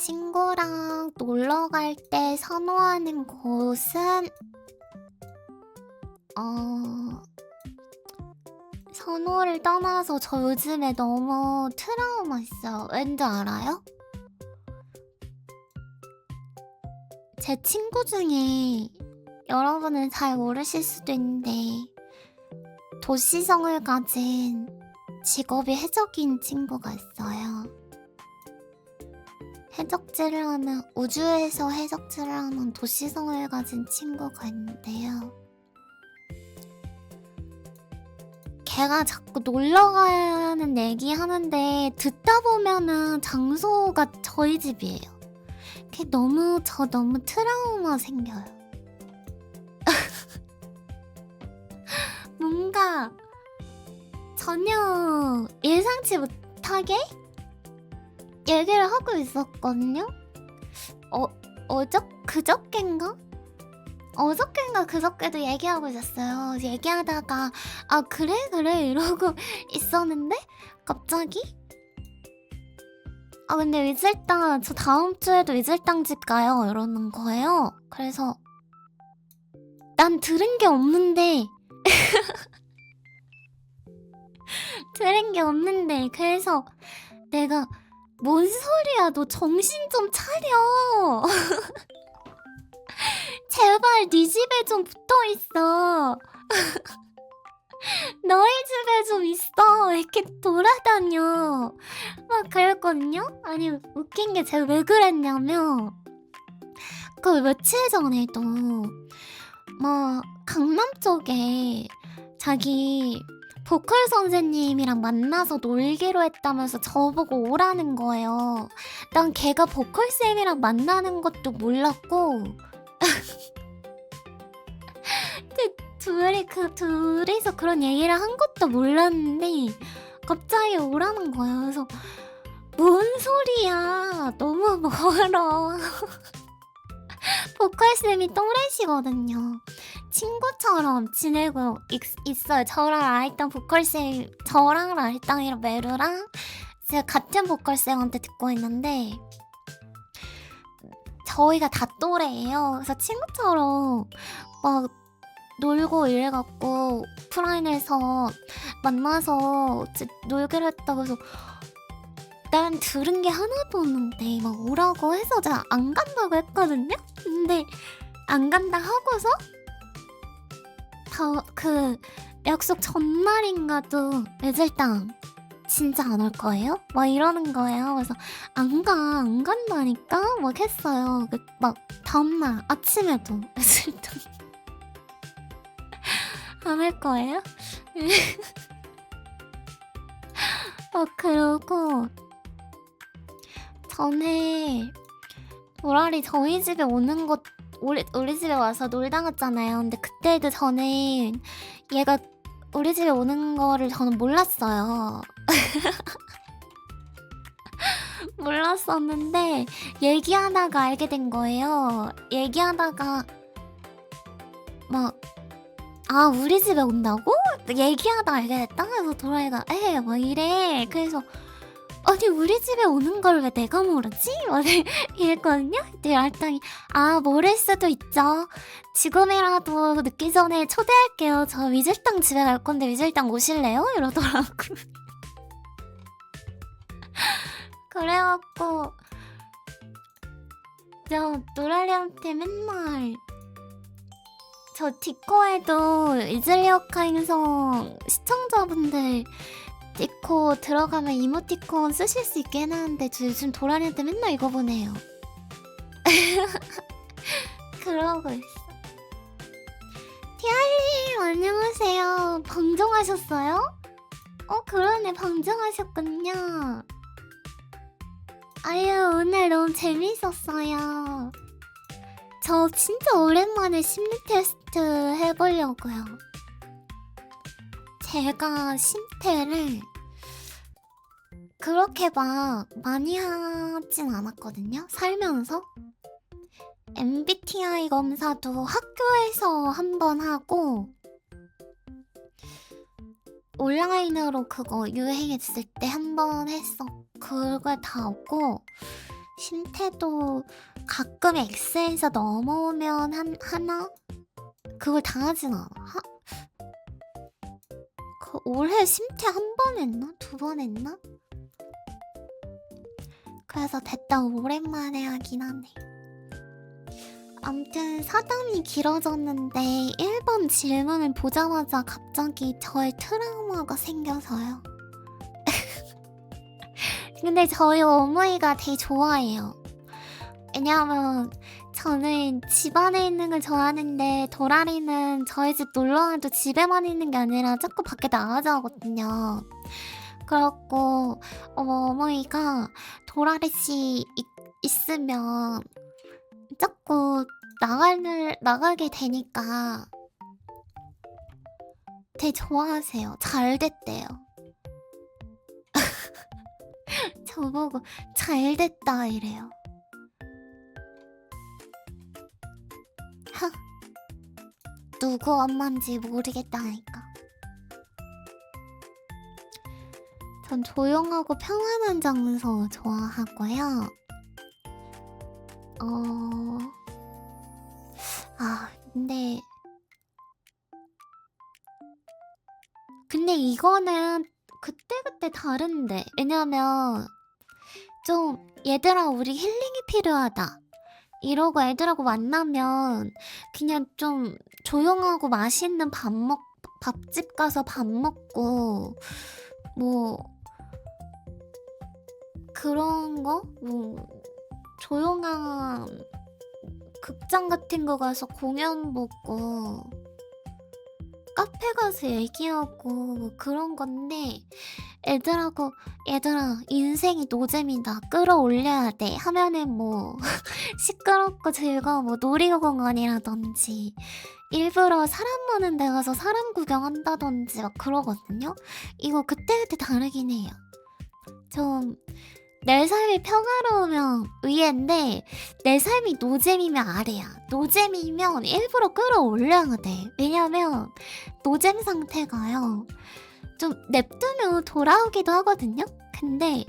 친구랑 놀러 갈 때 선호하는 곳은 선호를 떠나서 저 요즘에 너무 트라우마 있어요. 왠지 알아요? 제 친구 중에 여러분은 잘 모르실 수도 있는데 도시성을 가진 직업이 해적인 친구가 있어요. 해적질을 하는, 우주에서 해적질을 하는 도시성을 가진 친구가 있는데요. 걔가 자꾸 놀러 가는 얘기 하는데 듣다 보면은 장소가 저희 집이에요. 걔 너무 트라우마 생겨요. 뭔가 전혀 예상치 못하게 얘기를 하고 있었거든요. 그저껜가 그저께도 얘기하고 있었어요. 얘기하다가 그래 이러고 있었는데 갑자기 근데 위즐당 저 다음 주에도 위즐당 집 가요 이러는 거예요. 그래서 난 들은 게 없는데 그래서 내가 뭔 소리야, 너 정신 좀 차려. 제발 네 집에 좀 붙어있어. 너희 집에 좀 있어. 이렇게 돌아다녀. 막 그랬거든요. 아니 웃긴 게 제가 왜 그랬냐면 그 며칠 전에도 막 강남 쪽에 자기 보컬 선생님이랑 만나서 놀기로 했다면서 저보고 오라는 거예요. 난 걔가 보컬 쌤이랑 만나는 것도 몰랐고 둘이서 그런 얘기를 한 것도 몰랐는데 갑자기 오라는 거예요. 그래서 뭔 소리야, 너무 멀어. 보컬쌤이 또래시거든요. 친구처럼 지내고 있어요. 저랑 라이땅이랑 메루랑 제가 같은 보컬쌤한테 듣고 있는데 저희가 다 또래예요. 그래서 친구처럼 막 놀고 이래갖고 오프라인에서 만나서 놀기로 했다고 해서 난 들은 게 하나도 없는데 막 오라고 해서 제가 안 간다고 했거든요? 근데 안 간다 하고서 그 약속 전날인가도 외질당 진짜 안 올 거예요? 막 이러는 거예요. 그래서 안 간다니까? 막 했어요. 막 다음날 아침에도 외질당 안 할 거예요? 그러고 전에 도라리 저희 집에 오는 것 우리 집에 와서 놀다 갔잖아요. 근데 그때도 저는 얘가 우리 집에 오는 거를 저는 몰랐어요. 몰랐었는데 얘기하다가 알게 된 거예요. 얘기하다가 막 우리 집에 온다고? 얘기하다 알게 됐다? 그래서 도라이가 막 이래. 그래서 아니 우리 집에 오는 걸 왜 내가 모르지? 막 이랬거든요. 근데 알당이 모를 수도 있죠. 지금이라도 늦기 전에 초대할게요. 저 위즐당 집에 갈 건데 위즐당 오실래요? 이러더라고. 그래갖고 저 노랄리한테 맨날 저 디코에도 이즐리어카 행성 시청자분들 디코 들어가면 이모티콘 쓰실 수 있게 해놨는데 저 요즘 도라리한테 맨날 이거 보내요. 그러고 있어. 티알님 안녕하세요. 방종하셨어요? 그러네, 방종하셨군요. 아유 오늘 너무 재밌었어요. 저 진짜 오랜만에 심리 테스트 해보려고요. 제가 심태를 그렇게 막 많이 하진 않았거든요. 살면서. MBTI 검사도 학교에서 한 번 하고 온라인으로 그거 유행했을 때 한 번 했어. 그걸 다 없고 심태도 가끔 X에서 넘어오면 하나? 그걸 당하진 않아. 올해 심태 한 번 했나? 2번 했나? 그래서 됐다 오랜만에 하긴 하네. 암튼 사담이 길어졌는데 1번 질문을 보자마자 갑자기 저의 트라우마가 생겨서요. 근데 저희 어머니가 되게 좋아해요. 왜냐하면 저는 집 안에 있는 걸 좋아하는데 도라리는 저희 집 놀러와도 집에만 있는 게 아니라 자꾸 밖에 나가자 하거든요. 그래갖고 어머니가 도라리씨 있으면 자꾸 나가게 되니까 되게 좋아하세요. 잘 됐대요. 저보고 잘 됐다 이래요. 누구 엄마인지 모르겠다니까. 전 조용하고 평안한 장소 좋아하고요. 근데 이거는 그때그때 다른데. 왜냐면 좀 얘들아 우리 힐링이 필요하다 이러고 애들하고 만나면 그냥 좀 조용하고 맛있는 밥집 가서 밥 먹고 뭐 그런 거? 뭐 조용한 극장 같은 거 가서 공연 보고 카페 가서 얘기하고 뭐 그런 건데 애들하고 얘들아 인생이 노잼이다 끌어올려야 돼 하면은 뭐 시끄럽고 즐거워 뭐 놀이공원이라든지 일부러 사람 많은 데 가서 사람 구경한다든지 막 그러거든요. 이거 그때그때 다르긴 해요. 좀 내 삶이 평화로우면 위인데 내 삶이 노잼이면 아래야. 노잼이면 일부러 끌어올려야 돼. 왜냐면 노잼 상태가요 좀 냅두면 돌아오기도 하거든요. 근데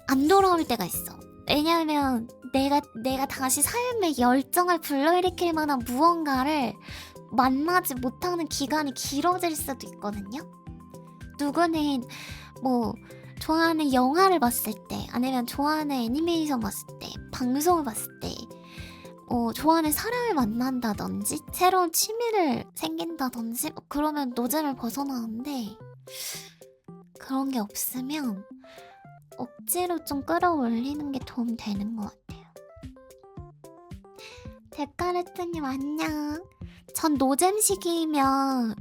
안 돌아올 때가 있어. 왜냐면 내가 다시 삶에 열정을 불러일으킬 만한 무언가를 만나지 못하는 기간이 길어질 수도 있거든요. 누구는 뭐 좋아하는 영화를 봤을 때 아니면 좋아하는 애니메이션 봤을 때 방송을 봤을 때 좋아하는 사람을 만난다든지 새로운 취미를 생긴다든지 그러면 노잼을 벗어나는데 그런 게 없으면 억지로 좀 끌어올리는 게 도움 되는 것 같아요. 데카르트님 안녕. 전 노잼 시기면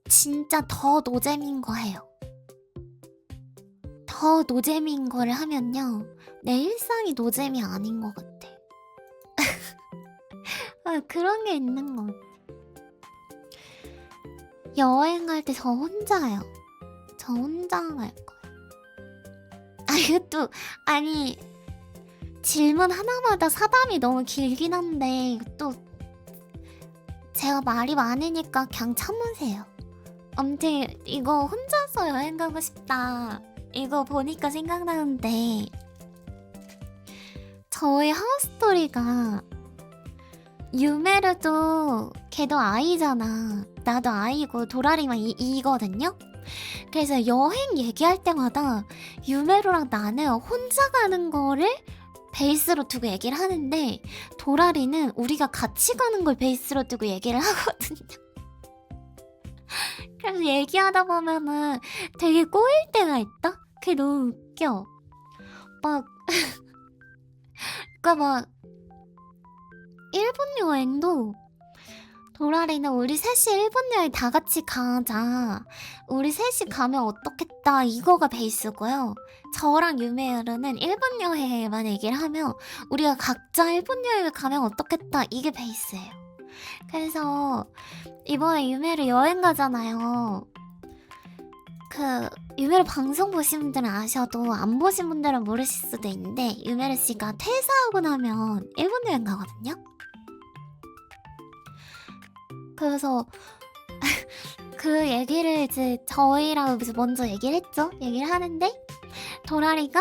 진짜 더 노잼인 거 해요. 더 노잼인 거를 하면요 내 일상이 노잼이 아닌 것 같아. 그런 게 있는 것 같아. 여행 갈 때 저 혼자요. 저 혼자 갈 거예요. 이것도 아니 질문 하나마다 사담이 너무 길긴 한데 또 제가 말이 많으니까 그냥 참으세요. 아무튼 이거 혼자서 여행 가고 싶다 이거 보니까 생각나는데 저희 하우스토리가 유메르도 걔도 아이잖아. 나도 아이고 도라리만 이거든요. 그래서 여행 얘기할 때마다 유메루랑 나는 혼자 가는 거를 베이스로 두고 얘기를 하는데 도라리는 우리가 같이 가는 걸 베이스로 두고 얘기를 하거든요. 그래서 얘기하다 보면은 되게 꼬일 때가 있다? 그게 너무 웃겨. 그니까 막 일본 여행도 도라리는 우리 셋이 일본 여행 다 같이 가자. 우리 셋이 가면 어떻겠다 이거가 베이스고요. 저랑 유메르는 일본 여행만 얘기를 하면 우리가 각자 일본 여행을 가면 어떻겠다 이게 베이스예요. 그래서 이번에 유메르 여행 가잖아요. 유메르 방송 보신 분들은 아셔도 안 보신 분들은 모르실 수도 있는데 유메르 씨가 퇴사하고 나면 일본 여행 가거든요. 그래서 그 얘기를 이제 저희랑 먼저 얘기를 했죠. 얘기를 하는데 도라리가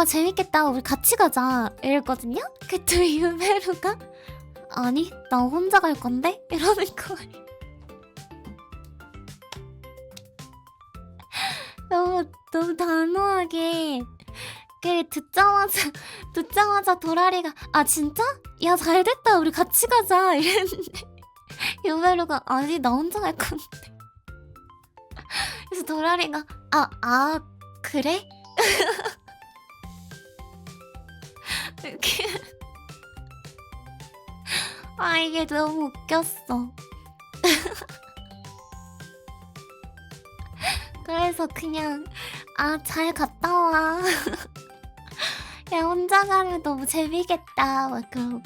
재밌겠다. 우리 같이 가자. 이랬거든요? 그때 유메루가 아니, 나 혼자 갈 건데? 이러는 거예요. 너무 단호하게. 듣자마자 도라리가 아, 진짜? 야, 잘됐다. 우리 같이 가자. 이랬는데 유메루가 아니, 나 혼자 갈 건데. 그래서 도라리가 그래? 이렇게. 이게 너무 웃겼어. 그래서 그냥 잘 갔다 와. 야, 혼자 가면 너무 재미겠다. 막 그러고.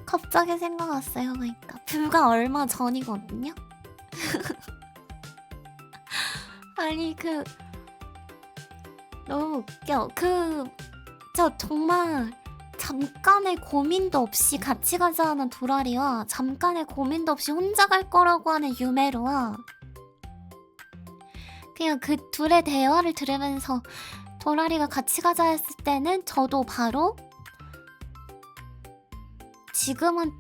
갑자기 생각났어요. 그러니까 불과 얼마 전이거든요. 아니 너무 웃겨. 저 정말 잠깐의 고민도 없이 같이 가자는 도라리와 잠깐의 고민도 없이 혼자 갈 거라고 하는 유메루와 그냥 그 둘의 대화를 들으면서 도라리가 같이 가자 했을 때는 저도 바로 지금은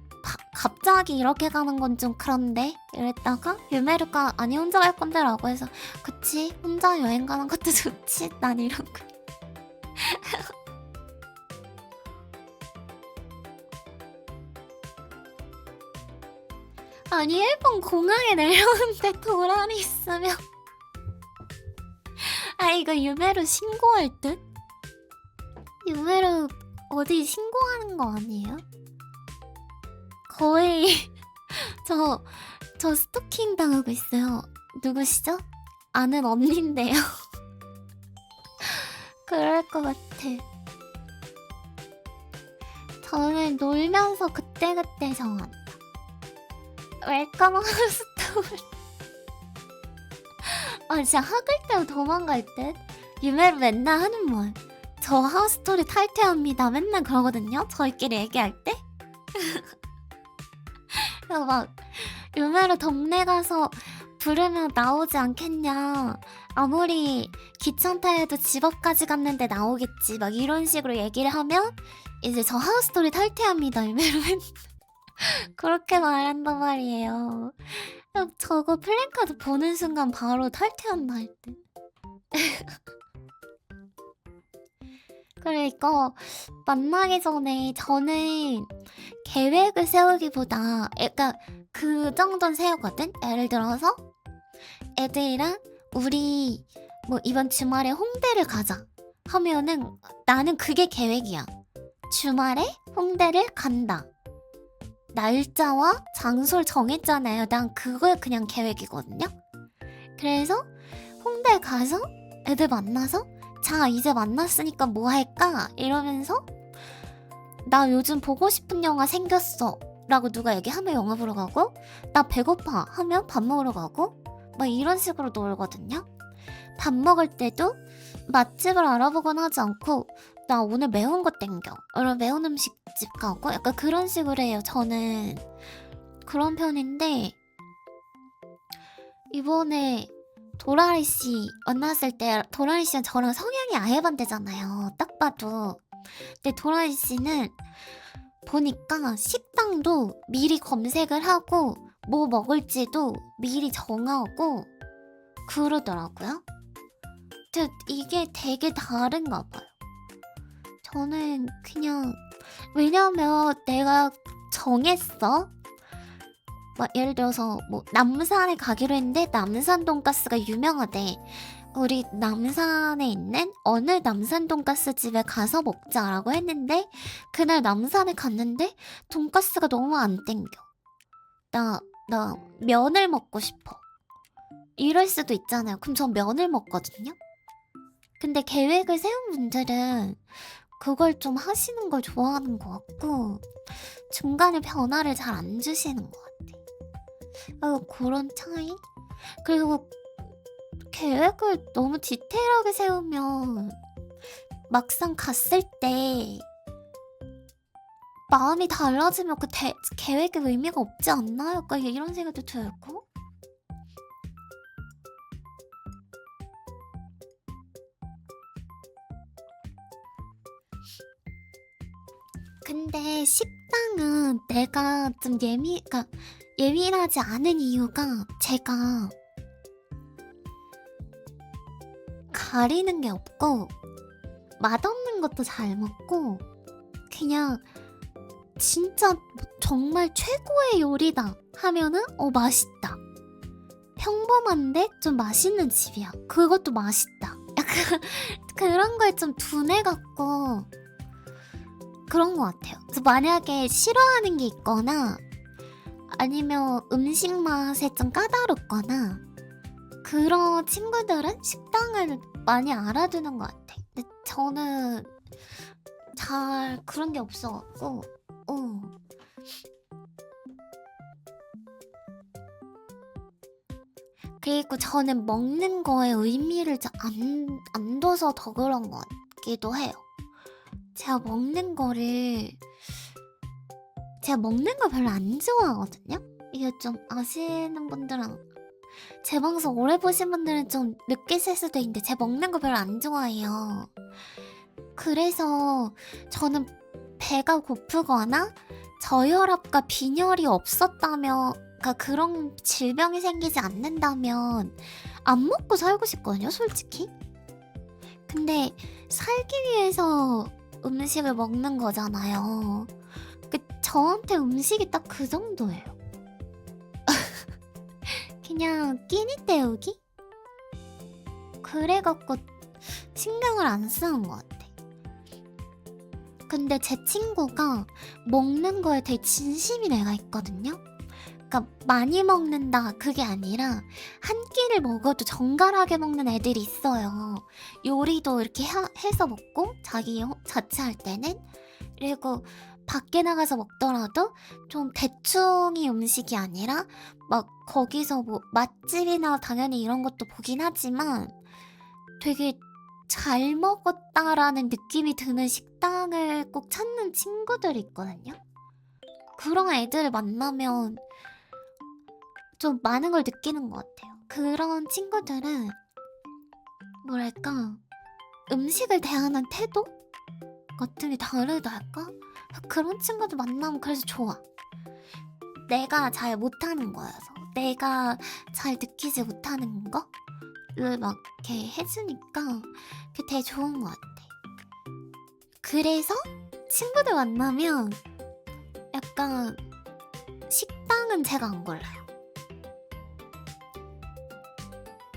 갑자기 이렇게 가는 건 좀 그런데 이랬다가 유메루가 아니 혼자 갈 건데 라고 해서 그치 혼자 여행 가는 것도 좋지 난 이러고 아니 일본 공항에 내려오는데 도라리 있으면 이거 유메루 신고할 듯? 유메루 어디 신고하는 거 아니에요? 거의 저 스토킹 당하고 있어요. 누구시죠? 아는 언니인데요. 그럴 것 같아. 저는 놀면서 그때그때 정한다. 웰컴 하우스토리. 진짜 학을 때로 도망갈 듯? 유메루 맨날 하는 말. 저 하우스토리 탈퇴합니다. 맨날 그러거든요. 저희끼리 얘기할 때. 그래서 막 유메루 동네 가서 부르면 나오지 않겠냐. 아무리 귀찮다 해도 집 앞까지 갔는데 나오겠지. 막 이런 식으로 얘기를 하면 이제 저 하우스토리 탈퇴합니다. 유메루 맨날 그렇게 말한단 말이에요. 저거 플랜카드 보는 순간 바로 탈퇴한다 할 때. 그러니까 만나기 전에 저는 계획을 세우기보다 약간 그 정도는 세우거든? 예를 들어서 애들이랑 우리 뭐 이번 주말에 홍대를 가자 하면은 나는 그게 계획이야. 주말에 홍대를 간다. 날짜와 장소를 정했잖아요. 난 그거에 그냥 계획이거든요. 그래서 홍대 가서 애들 만나서 자 이제 만났으니까 뭐 할까? 이러면서 나 요즘 보고 싶은 영화 생겼어 라고 누가 얘기하면 영화 보러 가고 나 배고파 하면 밥 먹으러 가고 막 이런 식으로 놀거든요. 밥 먹을 때도 맛집을 알아보거나 하지 않고 나 오늘 매운 거 땡겨 이런 매운 음식집 가고 약간 그런 식으로 해요. 저는 그런 편인데 이번에 도라리씨 만났을 때 도라리씨는 저랑 성향이 아예 반대잖아요. 딱 봐도. 근데 도라리씨는 보니까 식당도 미리 검색을 하고 뭐 먹을지도 미리 정하고 그러더라고요. 근데 이게 되게 다른가 봐요. 저는 그냥 왜냐면 내가 정했어. 막 예를 들어서 뭐 남산에 가기로 했는데 남산 돈가스가 유명하대. 우리 남산에 있는 어느 남산 돈가스 집에 가서 먹자라고 했는데 그날 남산에 갔는데 돈가스가 너무 안 땡겨. 나 면을 먹고 싶어. 이럴 수도 있잖아요. 그럼 전 면을 먹거든요. 근데 계획을 세운 분들은 그걸 좀 하시는 걸 좋아하는 것 같고 중간에 변화를 잘 안 주시는 것 같아. 그런 차이? 그리고 계획을 너무 디테일하게 세우면 막상 갔을 때 마음이 달라지면 그 계획의 의미가 없지 않나요? 약간 이런 생각도 들고. 근데 식당은 내가 좀 그러니까 예민하지 않은 이유가 제가 가리는 게 없고 맛없는 것도 잘 먹고 그냥 진짜 정말 최고의 요리다 하면은 맛있다. 평범한데 좀 맛있는 집이야. 그것도 맛있다. 약간 그런 거에 좀 둔해갖고 그런 것 같아요. 그래서 만약에 싫어하는 게 있거나 아니면 음식 맛에 좀 까다롭거나 그런 친구들은 식당을 많이 알아두는 것 같아. 근데 저는 잘 그런 게 없어갖고 그리고 저는 먹는 거에 의미를 안 둬서 더 그런 것 같기도 해요. 제가 먹는 걸 별로 안 좋아하거든요? 이게 좀 아시는 분들은 제 방송 오래 보신 분들은 좀 느끼실 수도 있는데 제가 먹는 거 별로 안 좋아해요. 그래서 저는 배가 고프거나 저혈압과 빈혈이 없었다면 그러니까 그런 질병이 생기지 않는다면 안 먹고 살고 싶거든요, 솔직히. 근데 살기 위해서 음식을 먹는 거잖아요. 저한테 음식이 딱 그 정도예요. 그냥 끼니 때우기? 그래갖고 신경을 안 쓰는 것 같아. 근데 제 친구가 먹는 거에 되게 진심인 애가 있거든요. 그러니까 많이 먹는다 그게 아니라 한 끼를 먹어도 정갈하게 먹는 애들이 있어요. 요리도 이렇게 해서 먹고 자기 자취할 때는. 그리고 밖에 나가서 먹더라도 좀 대충이 음식이 아니라 막 거기서 뭐 맛집이나 당연히 이런 것도 보긴 하지만 되게 잘 먹었다라는 느낌이 드는 식당을 꼭 찾는 친구들이 있거든요. 그런 애들을 만나면 좀 많은 걸 느끼는 것 같아요. 그런 친구들은 뭐랄까 음식을 대하는 태도 같은 게 다르달까? 그런 친구들 만나면 그래서 좋아. 내가 잘 못하는 거여서 내가 잘 느끼지 못하는 거를 막 이렇게 해주니까 그게 되게 좋은 것 같아. 그래서 친구들 만나면 약간 식당은 제가 안 골라요.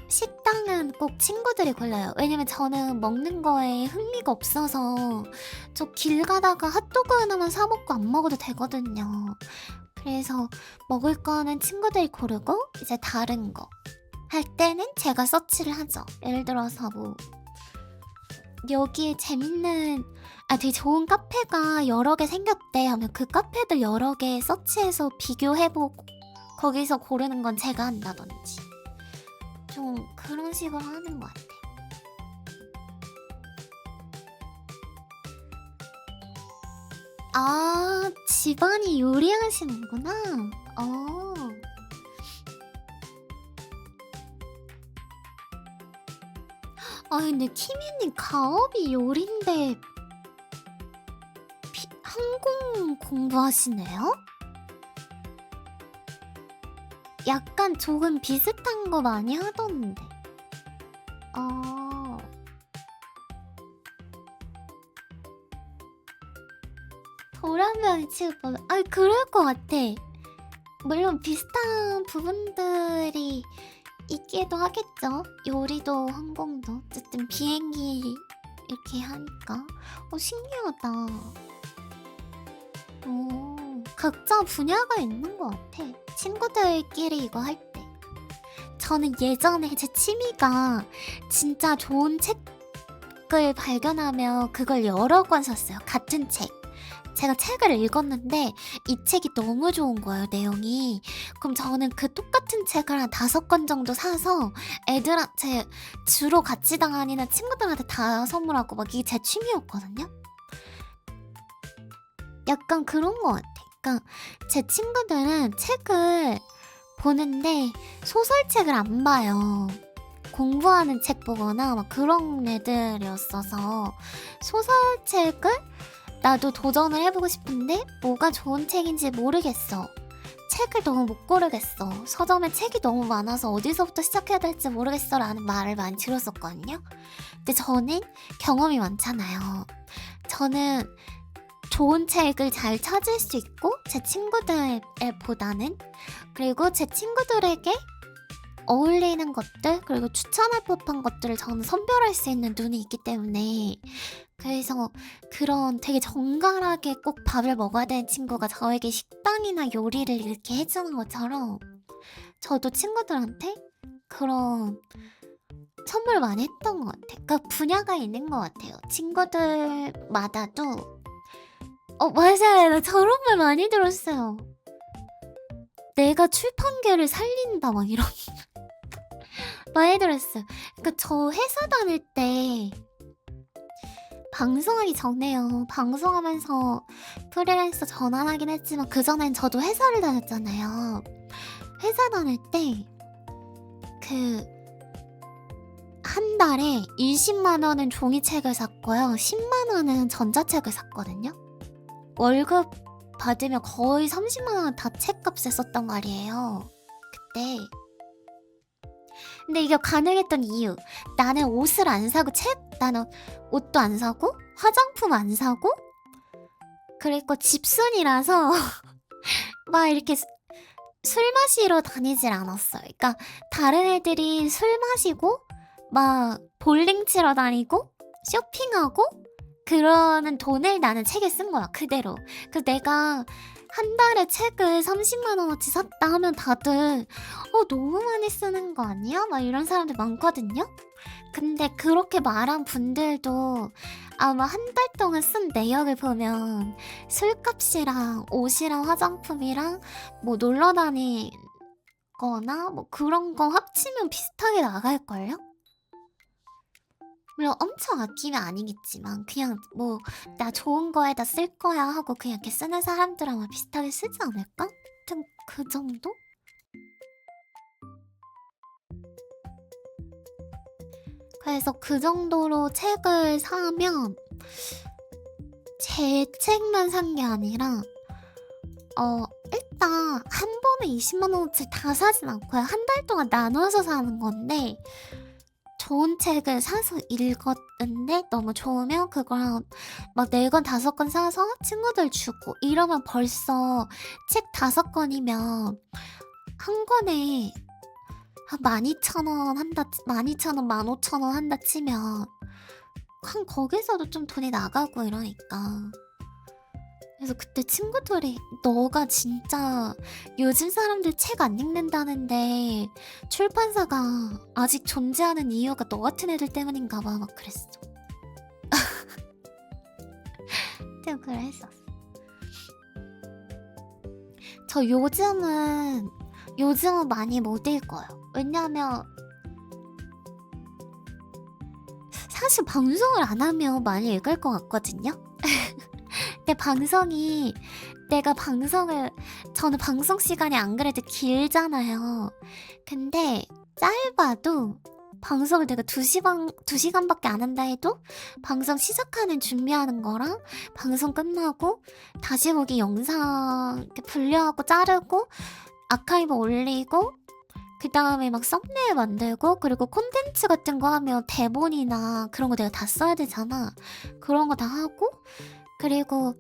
식당은 꼭 친구들이 골라요. 왜냐면 저는 먹는 거에 흥미가 없어서 저 길 가다가 핫도그 하나만 사 먹고 안 먹어도 되거든요. 그래서 먹을 거는 친구들이 고르고 이제 다른 거 할 때는 제가 서치를 하죠. 예를 들어서 뭐 여기에 재밌는 되게 좋은 카페가 여러 개 생겼대 하면 그 카페도 여러 개 서치해서 비교해보고 거기서 고르는 건 제가 한다든지 좀 그런 식으로 하는 것 같아. 아, 집안이 요리하시는구나. 근데 키미님 가업이 요리인데 항공 공부하시네요? 약간 조금 비슷한 거 많이 하던데. 도라면 치고 그럴 것 같아. 물론 비슷한 부분들이 있기도 하겠죠. 요리도 항공도 어쨌든 비행기 이렇게 하니까 신기하다. 각자 분야가 있는 것 같아. 친구들끼리 이거 할 때. 저는 예전에 제 취미가 진짜 좋은 책을 발견하면 그걸 여러 권 샀어요. 같은 책. 제가 책을 읽었는데 이 책이 너무 좋은 거예요, 내용이. 그럼 저는 그 똑같은 책을 한 5권 정도 사서 애들한테 주로 같이 다니는 친구들한테 다 선물하고 막 이게 제 취미였거든요. 약간 그런 것 같아. 그러니까 제 친구들은 책을 보는데 소설책을 안 봐요. 공부하는 책 보거나 막 그런 애들이었어서 소설책을 나도 도전을 해보고 싶은데 뭐가 좋은 책인지 모르겠어. 책을 너무 못 고르겠어. 서점에 책이 너무 많아서 어디서부터 시작해야 될지 모르겠어 라는 말을 많이 들었었거든요. 근데 저는 경험이 많잖아요. 저는 좋은 책을 잘 찾을 수 있고 제 친구들보다는, 그리고 제 친구들에게 어울리는 것들 그리고 추천할 법한 것들을 저는 선별할 수 있는 눈이 있기 때문에, 그래서 그런 되게 정갈하게 꼭 밥을 먹어야 되는 친구가 저에게 식당이나 요리를 이렇게 해주는 것처럼 저도 친구들한테 그런 선물 많이 했던 것 같아요. 그러니까 분야가 있는 것 같아요. 친구들마다도. 맞아요. 나 저런 말 많이 들었어요. 내가 출판계를 살린다 막 이런 많이 들었어요. 그러니까 저 회사 다닐 때 방송하기 전에요. 방송하면서 프리랜서 전환하긴 했지만 그전엔 저도 회사를 다녔잖아요. 회사 다닐 때 한 달에 20만 원은 종이책을 샀고요. 10만 원은 전자책을 샀거든요. 월급 받으면 거의 30만 원 다 책값에 썼단 말이에요. 그때. 근데 이게 가능했던 이유, 나는 옷을 안 사고 나는 옷도 안 사고 화장품 안 사고 그리고 집순이라서 막 이렇게 술 마시러 다니질 않았어요. 그러니까 다른 애들이 술 마시고 막 볼링 치러 다니고 쇼핑하고 그러는 돈을 나는 책에 쓴 거야, 그대로. 그래서 내가 한 달에 책을 30만 원어치 샀다 하면 다들 너무 많이 쓰는 거 아니야? 막 이런 사람들 많거든요? 근데 그렇게 말한 분들도 아마 한 달 동안 쓴 내역을 보면 술값이랑 옷이랑 화장품이랑 뭐 놀러 다니거나 뭐 그런 거 합치면 비슷하게 나갈걸요? 물론 엄청 아끼면 아니겠지만 그냥 뭐 나 좋은 거에다 쓸 거야 하고 그냥 이렇게 쓰는 사람들은 아마 비슷하게 쓰지 않을까? 아무튼 그 정도? 그래서 그 정도로 책을 사면 제 책만 산 게 아니라 일단 한 번에 20만 원어치 다 사진 않고요. 한 달 동안 나눠서 사는 건데 좋은 책을 사서 읽었는데 너무 좋으면 그거랑 막 4권 5권 사서 친구들 주고 이러면 벌써 책 5권이면 한 권에 한 12,000원 한다, 12,000원, 15,000원 한다 치면 한 거기서도 좀 돈이 나가고 이러니까. 그래서 그때 친구들이 너가 진짜 요즘 사람들 책 안 읽는다는데 출판사가 아직 존재하는 이유가 너 같은 애들 때문인가 봐 막 그랬어. 좀 그랬었어. 저 요즘은 많이 못 읽어요. 왜냐면 사실 방송을 안 하면 많이 읽을 것 같거든요. 근데 저는 방송 시간이 안 그래도 길잖아요. 근데 짧아도 방송을 내가 2시간밖에 안 한다 해도 방송 시작하는 준비하는 거랑 방송 끝나고 다시 보기 영상 이렇게 분류하고 자르고 아카이브 올리고 그 다음에 막 썸네일 만들고 그리고 콘텐츠 같은 거 하면 대본이나 그런 거 내가 다 써야 되잖아. 그런 거 다 하고 그리고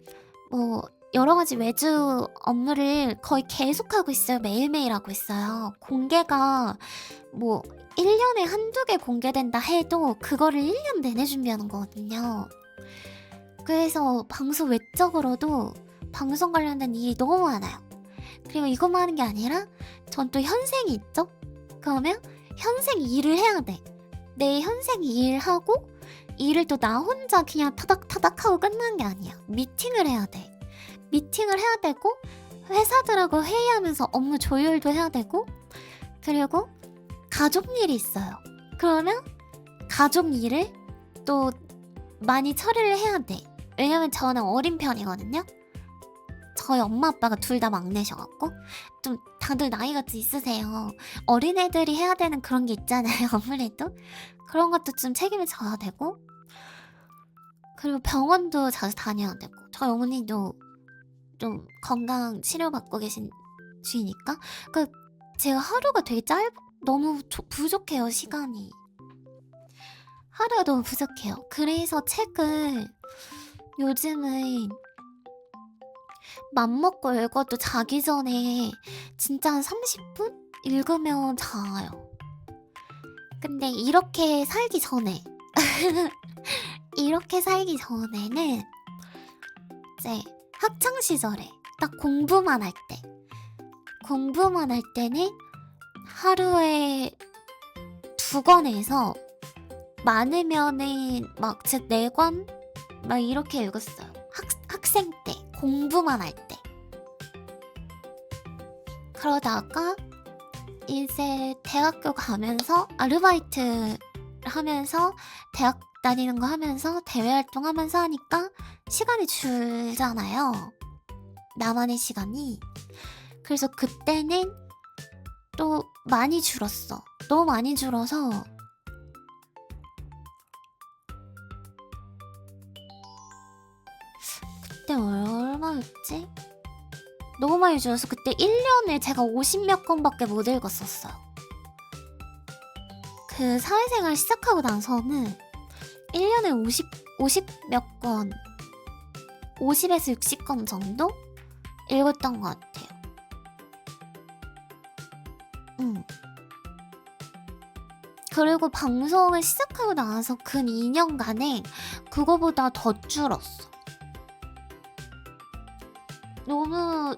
뭐 여러 가지 외주 업무를 거의 계속하고 있어요. 매일매일 하고 있어요. 공개가 뭐 1년에 한두 개 공개된다 해도 그거를 1년 내내 준비하는 거거든요. 그래서 방송 외적으로도 방송 관련된 일이 너무 많아요. 그리고 이것만 하는 게 아니라 전 또 현생이 있죠? 그러면 현생 일을 해야 돼. 내 현생 일하고 일을 또 나 혼자 그냥 타닥타닥 하고 끝나는 게 아니야. 미팅을 해야 돼. 미팅을 해야 되고 회사들하고 회의하면서 업무 조율도 해야 되고 그리고 가족 일이 있어요. 그러면 가족 일을 또 많이 처리를 해야 돼. 왜냐면 저는 어린 편이거든요. 저희 엄마 아빠가 둘 다 막내셔갖고 좀 다들 나이가 좀 있으세요. 어린애들이 해야 되는 그런 게 있잖아요. 아무래도 그런 것도 좀 책임을 져야 되고, 그리고 병원도 자주 다녀야 되고, 저희 어머니도 좀 건강 치료받고 계신 주이니까 그 제가 하루가 되게 너무 부족해요. 시간이 하루가 너무 부족해요. 그래서 책을 요즘은 맘먹고 읽어도 자기 전에 진짜 한 30분 읽으면 자요. 근데 이렇게 살기 전에 이렇게 살기 전에는 이제 학창 시절에 딱 공부만 할 때는 하루에 2권에서 많으면은 막 즉 4권 막 이렇게 읽었어요. 학생 때 공부만 할 때. 그러다가 이제 대학교 가면서 아르바이트 하면서 대학 다니는 거 하면서 대외 활동하면서 하니까 시간이 줄잖아요. 나만의 시간이. 그래서 그때는 또 많이 줄었어. 너무 많이 줄어서 그때 얼마였지? 너무 많이 줄어서 그때 1년에 제가 50몇 권밖에 못 읽었었어요. 그 사회생활 시작하고 나서는 1년에 50 몇 권, 50에서 60권 정도 읽었던 것 같아요. 그리고 방송을 시작하고 나서 근 2년간에 그거보다 더 줄었어.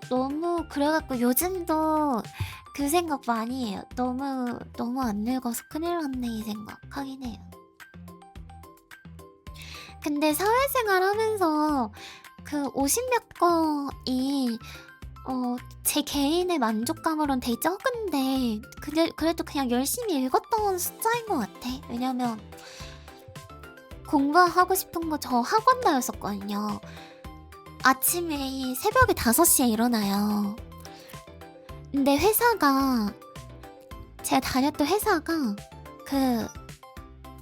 너무 그래갖고 요즘도 그 생각 많이 해요. 너무 안 늙어서 큰일 났네 이 생각 하긴 해요. 근데 사회생활 하면서 그 50몇 건이 제 개인의 만족감으론 되게 적은데 그래도 그냥 열심히 읽었던 숫자인 것 같아. 왜냐면 공부하고 싶은 거 저 학원 다녔었거든요. 아침에 새벽에 5시에 일어나요. 근데 제가 다녔던 회사가 그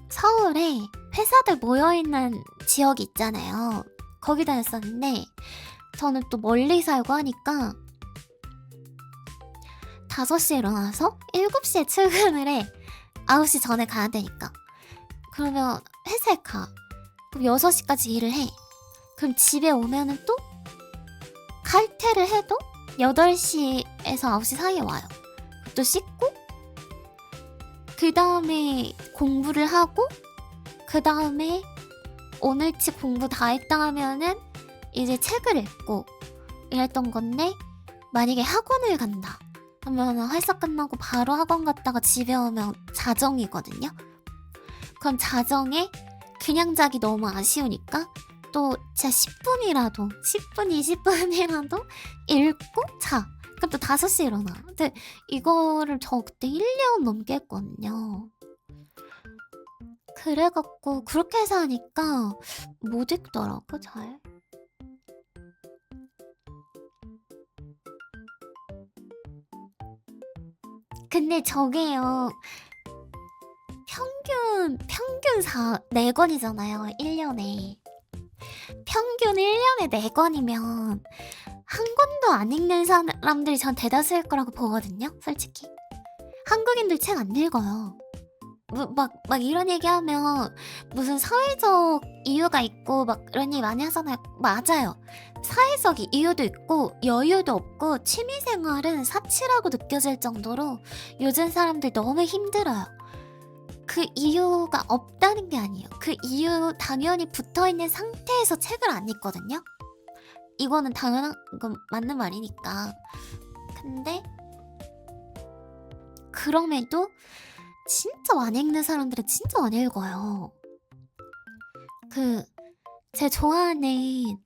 서울에 회사들 모여있는 지역이 있잖아요. 거기 다녔었는데 저는 또 멀리 살고 하니까 5시에 일어나서 7시에 출근을 해. 9시 전에 가야 되니까. 그러면 회사에 가. 그럼 6시까지 일을 해. 그럼 집에 오면은 또 칼퇴를 해도 8시에서 9시 사이에 와요. 또 씻고 그 다음에 공부를 하고 그 다음에 오늘치 공부 다 했다 하면은 이제 책을 읽고 이랬던 건데, 만약에 학원을 간다 하면 회사 끝나고 바로 학원 갔다가 집에 오면 자정이거든요. 그럼 자정에 그냥 자기 너무 아쉬우니까 또 진짜 10분, 20분이라도 읽고 자. 그럼 또 5시에 일어나. 근데 이거를 저 그때 1년 넘게 했거든요. 그래갖고 그렇게 해서 하니까 못 읽더라고 잘. 근데 저게요, 평균 4권이잖아요 1년에. 평균 1년에 4권이면 한 권도 안 읽는 사람들이 전 대다수일 거라고 보거든요. 솔직히 한국인들 책 안 읽어요. 막 이런 얘기하면 무슨 사회적 이유가 있고 막 이런 얘기 많이 하잖아요. 맞아요. 사회적 이유도 있고 여유도 없고 취미생활은 사치라고 느껴질 정도로 요즘 사람들 너무 힘들어요. 그 이유가 없다는 게 아니에요. 그 이유 당연히 붙어있는 상태에서 책을 안 읽거든요. 이거는 당연한 건 맞는 말이니까. 근데 그럼에도 진짜 많이 읽는 사람들은 진짜 많이 읽어요. 제 좋아하는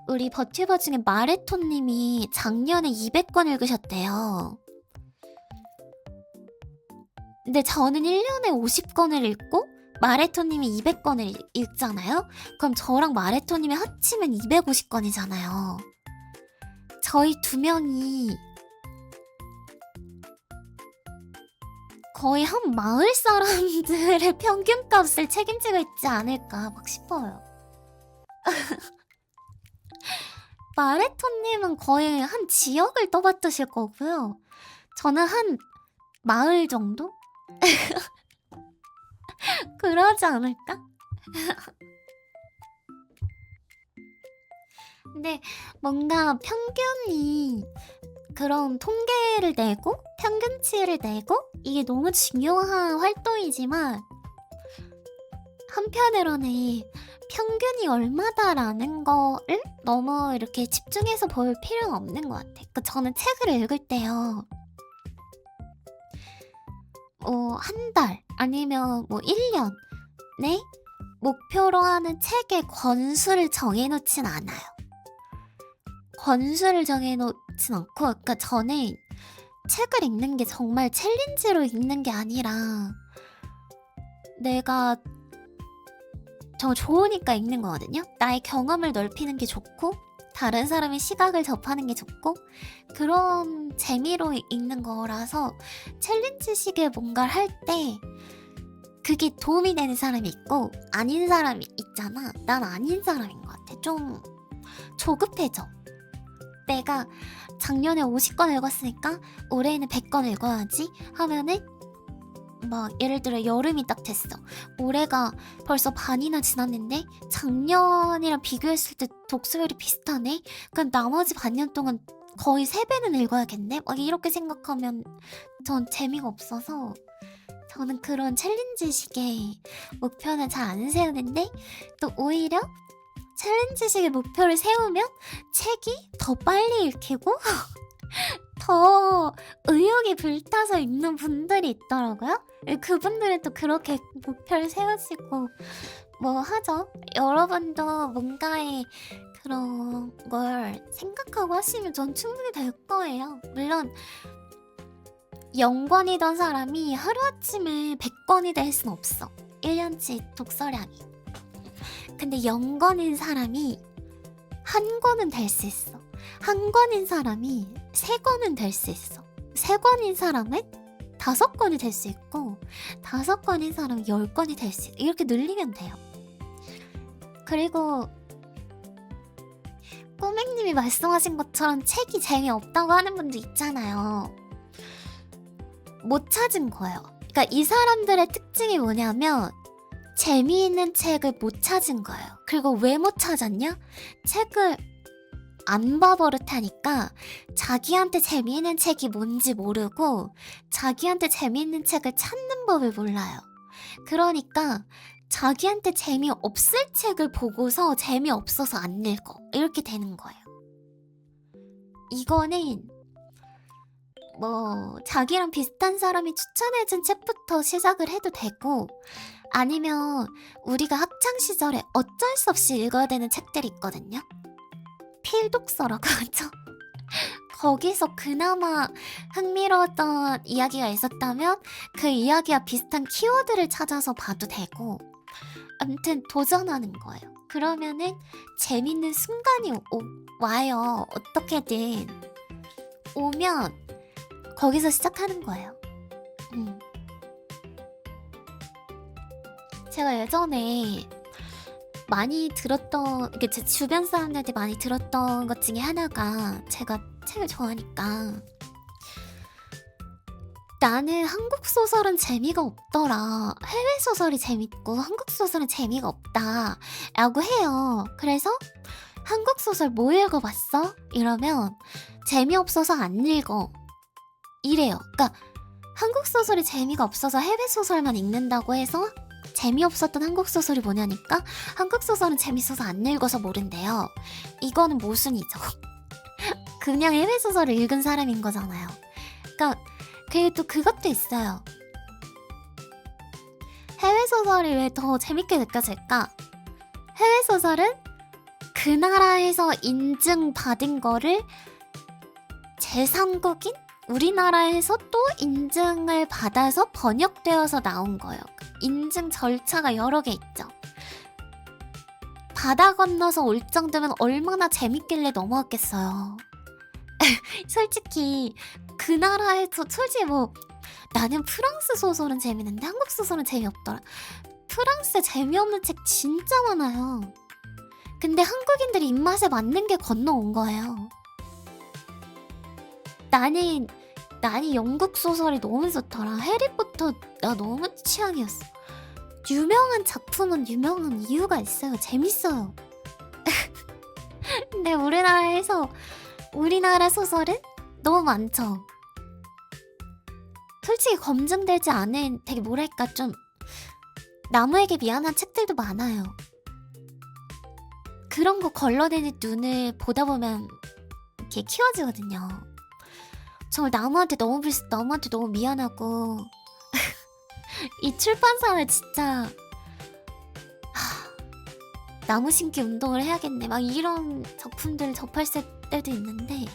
우리 버튜버 중에 마레토님이 작년에 200권 읽으셨대요. 근데 저는 1년에 50권을 읽고 마레토님이 200권을 읽잖아요? 그럼 저랑 마레토님이 합치면 250권이잖아요. 저희 두 명이 거의 한 마을 사람들의 평균값을 책임지고 있지 않을까 막 싶어요. 마레토님은 거의 한 지역을 떠받드실 거고요. 저는 한 마을 정도? 그러지 않을까? 근데 뭔가 평균이 그런 통계를 내고 평균치를 내고 이게 너무 중요한 활동이지만 한편으로는 평균이 얼마다라는 거를 너무 이렇게 집중해서 볼 필요는 없는 것 같아. 그러니까 저는 책을 읽을 때요. 한 달 아니면 뭐 1년에 목표로 하는 책의 권수를 정해놓진 않아요. 권수를 정해놓진 않고, 그러니까 저는 책을 읽는 게 정말 챌린지로 읽는 게 아니라 내가 정말 좋으니까 읽는 거거든요. 나의 경험을 넓히는 게 좋고 다른 사람의 시각을 접하는 게 좋고 그런 재미로 읽는 거라서 챌린지식의 뭔가를 할 때 그게 도움이 되는 사람이 있고 아닌 사람이 있잖아. 난 아닌 사람인 것 같아. 좀 조급해져. 내가 작년에 50권 읽었으니까 올해는 100권 읽어야지 하면은 막 예를 들어 여름이 딱 됐어. 올해가 벌써 반이나 지났는데 작년이랑 비교했을 때 독서율이 비슷하네? 그럼 나머지 반년 동안 거의 3배는 읽어야겠네? 막 이렇게 생각하면 전 재미가 없어서 저는 그런 챌린지식의 목표는 잘 안 세우는데 또 오히려 챌린지식의 목표를 세우면 책이 더 빨리 읽히고 더 의욕이 불타서 읽는 분들이 있더라고요. 그분들은 또 그렇게 목표를 세우시고 뭐 하죠. 여러분도 뭔가의 그런 걸 생각하고 하시면 전 충분히 될 거예요. 물론 0권이던 사람이 하루아침에 100권이 될 순 없어. 1년치 독서량이. 근데 0권인 사람이 한 권은 될 수 있어. 한 권인 사람이 3권은 될 수 있어. 3권인 사람은 5권이 될 수 있고 5권인 사람은 10권이 될 수 있어. 이렇게 늘리면 돼요. 그리고 꼬맹님이 말씀하신 것처럼 책이 재미없다고 하는 분도 있잖아요. 못 찾은 거예요. 그러니까 이 사람들의 특징이 뭐냐면 재미있는 책을 못 찾은 거예요. 그리고 왜 못 찾았냐? 책을 안 봐버릇하니까 자기한테 재미있는 책이 뭔지 모르고 자기한테 재미있는 책을 찾는 법을 몰라요. 그러니까 자기한테 재미없을 책을 보고서 재미없어서 안 읽어. 이렇게 되는 거예요. 이거는 뭐 자기랑 비슷한 사람이 추천해준 책부터 시작을 해도 되고 아니면 우리가 학창시절에 어쩔 수 없이 읽어야 되는 책들이 있거든요. 필독서라고 하죠. 거기서 그나마 흥미로웠던 이야기가 있었다면 그 이야기와 비슷한 키워드를 찾아서 봐도 되고 아무튼 도전하는 거예요. 그러면은 재밌는 순간이 와요. 어떻게든 오면 거기서 시작하는 거예요. 제가 예전에 많이 들었던, 이게 제 주변 사람들한테 많이 들었던 것 중에 하나가 제가 책을 좋아하니까 나는 한국 소설은 재미가 없더라. 해외 소설이 재밌고 한국 소설은 재미가 없다. 라고 해요. 그래서 한국 소설 뭐 읽어봤어? 이러면 재미없어서 안 읽어. 이래요. 그러니까 한국 소설이 재미가 없어서 해외 소설만 읽는다고 해서 재미없었던 한국 소설이 뭐냐니까 한국 소설은 재밌어서 안 읽어서 모른대요. 이거는 모순이죠. 그냥 해외 소설을 읽은 사람인 거잖아요. 그러니까 그리고 또 그것도 있어요. 해외 소설이 왜 더 재밌게 느껴질까? 해외 소설은 그 나라에서 인증받은 거를 제3국인 우리나라에서 또 인증을 받아서 번역되어서 나온 거예요. 인증 절차가 여러 개 있죠. 바다 건너서 올 정도면 얼마나 재밌길래 넘어왔겠어요. 솔직히 그 나라에서 솔직히 뭐 나는 프랑스 소설은 재밌는데 한국 소설은 재미없더라. 프랑스 재미없는 책 진짜 많아요. 근데 한국인들이 입맛에 맞는 게 건너온 거예요. 나는 영국 소설이 너무 좋더라. 해리포터 나 너무 취향이었어. 유명한 작품은 유명한 이유가 있어요. 재밌어요. 근데 우리나라 소설은 너무 많죠. 솔직히 검증되지 않은 되게 뭐랄까 좀 나무에게 미안한 책들도 많아요. 그런 거 걸러내는 눈을 보다 보면 이렇게 키워지거든요. 정말 나무한테 너무 미안하고 이 출판사는 진짜 나무 심기 운동을 해야겠네 막 이런 작품들을 접할 때도 있는데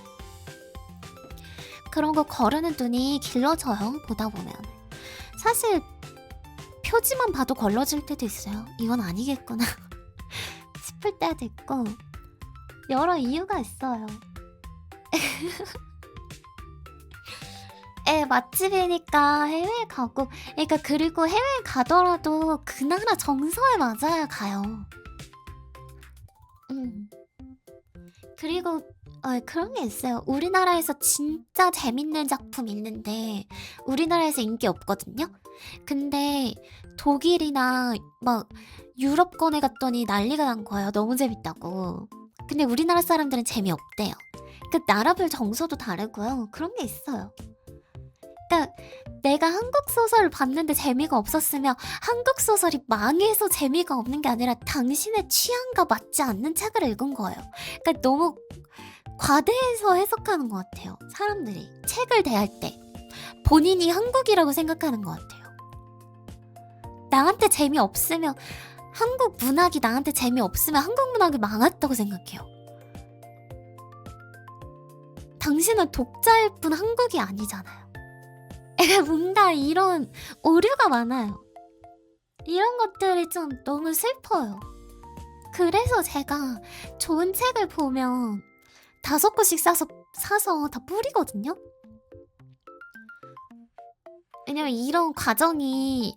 그런 거 거르는 눈이 길러져요. 보다 보면 사실 표지만 봐도 걸러질 때도 있어요. 이건 아니겠구나 싶을 때도 있고 여러 이유가 있어요. 맛집이니까 해외에 가고 그러니까 그리고 해외에 가더라도 그 나라 정서에 맞아야 가요. 그리고 그런 게 있어요. 우리나라에서 진짜 재밌는 작품 있는데 우리나라에서 인기 없거든요. 근데 독일이나 막 유럽권에 갔더니 난리가 난 거예요. 너무 재밌다고. 근데 우리나라 사람들은 재미없대요. 그 나라별 정서도 다르고요. 그런 게 있어요. 그러니까 내가 한국 소설을 봤는데 재미가 없었으면 한국 소설이 망해서 재미가 없는 게 아니라 당신의 취향과 맞지 않는 책을 읽은 거예요. 그러니까 너무 과대해서 해석하는 것 같아요. 사람들이 책을 대할 때 본인이 한국이라고 생각하는 것 같아요. 나한테 재미없으면 한국 문학이 나한테 재미없으면 한국 문학이 망했다고 생각해요. 당신은 독자일 뿐 한국이 아니잖아요. 뭔가 이런 오류가 많아요. 이런 것들이 좀 너무 슬퍼요. 그래서 제가 좋은 책을 보면 5권씩 사서 다 뿌리거든요. 왜냐면 이런 과정이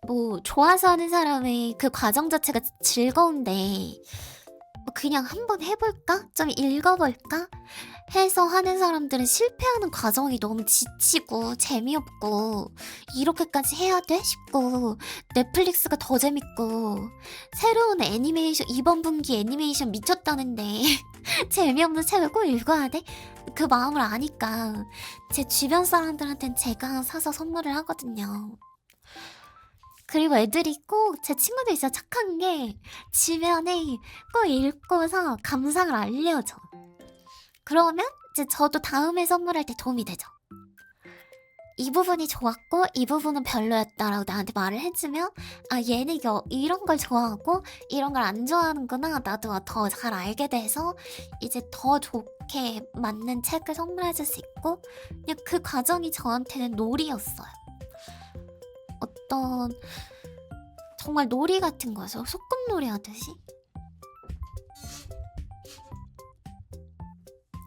뭐 좋아서 하는 사람의 그 과정 자체가 즐거운데 그냥 한번 해볼까? 좀 읽어볼까? 해서 하는 사람들은 실패하는 과정이 너무 지치고 재미없고 이렇게까지 해야 돼? 싶고 넷플릭스가 더 재밌고 새로운 애니메이션 이번 분기 애니메이션 미쳤다는데 재미없는 책을 꼭 읽어야 돼? 그 마음을 아니까 제 주변 사람들한텐 제가 사서 선물을 하거든요. 그리고 애들이 꼭 제 친구들 진짜 착한 게 주변에 꼭 읽고서 감상을 알려줘. 그러면 이제 저도 다음에 선물할 때 도움이 되죠. 이 부분이 좋았고 이 부분은 별로였다라고 나한테 말을 해주면 얘는 이런 걸 좋아하고 이런 걸 안 좋아하는구나. 나도 더 잘 알게 돼서 이제 더 좋게 맞는 책을 선물해줄 수 있고 그냥 그 과정이 저한테는 놀이였어요. 어떤 정말 놀이 같은 거죠. 소꿉놀이 하듯이.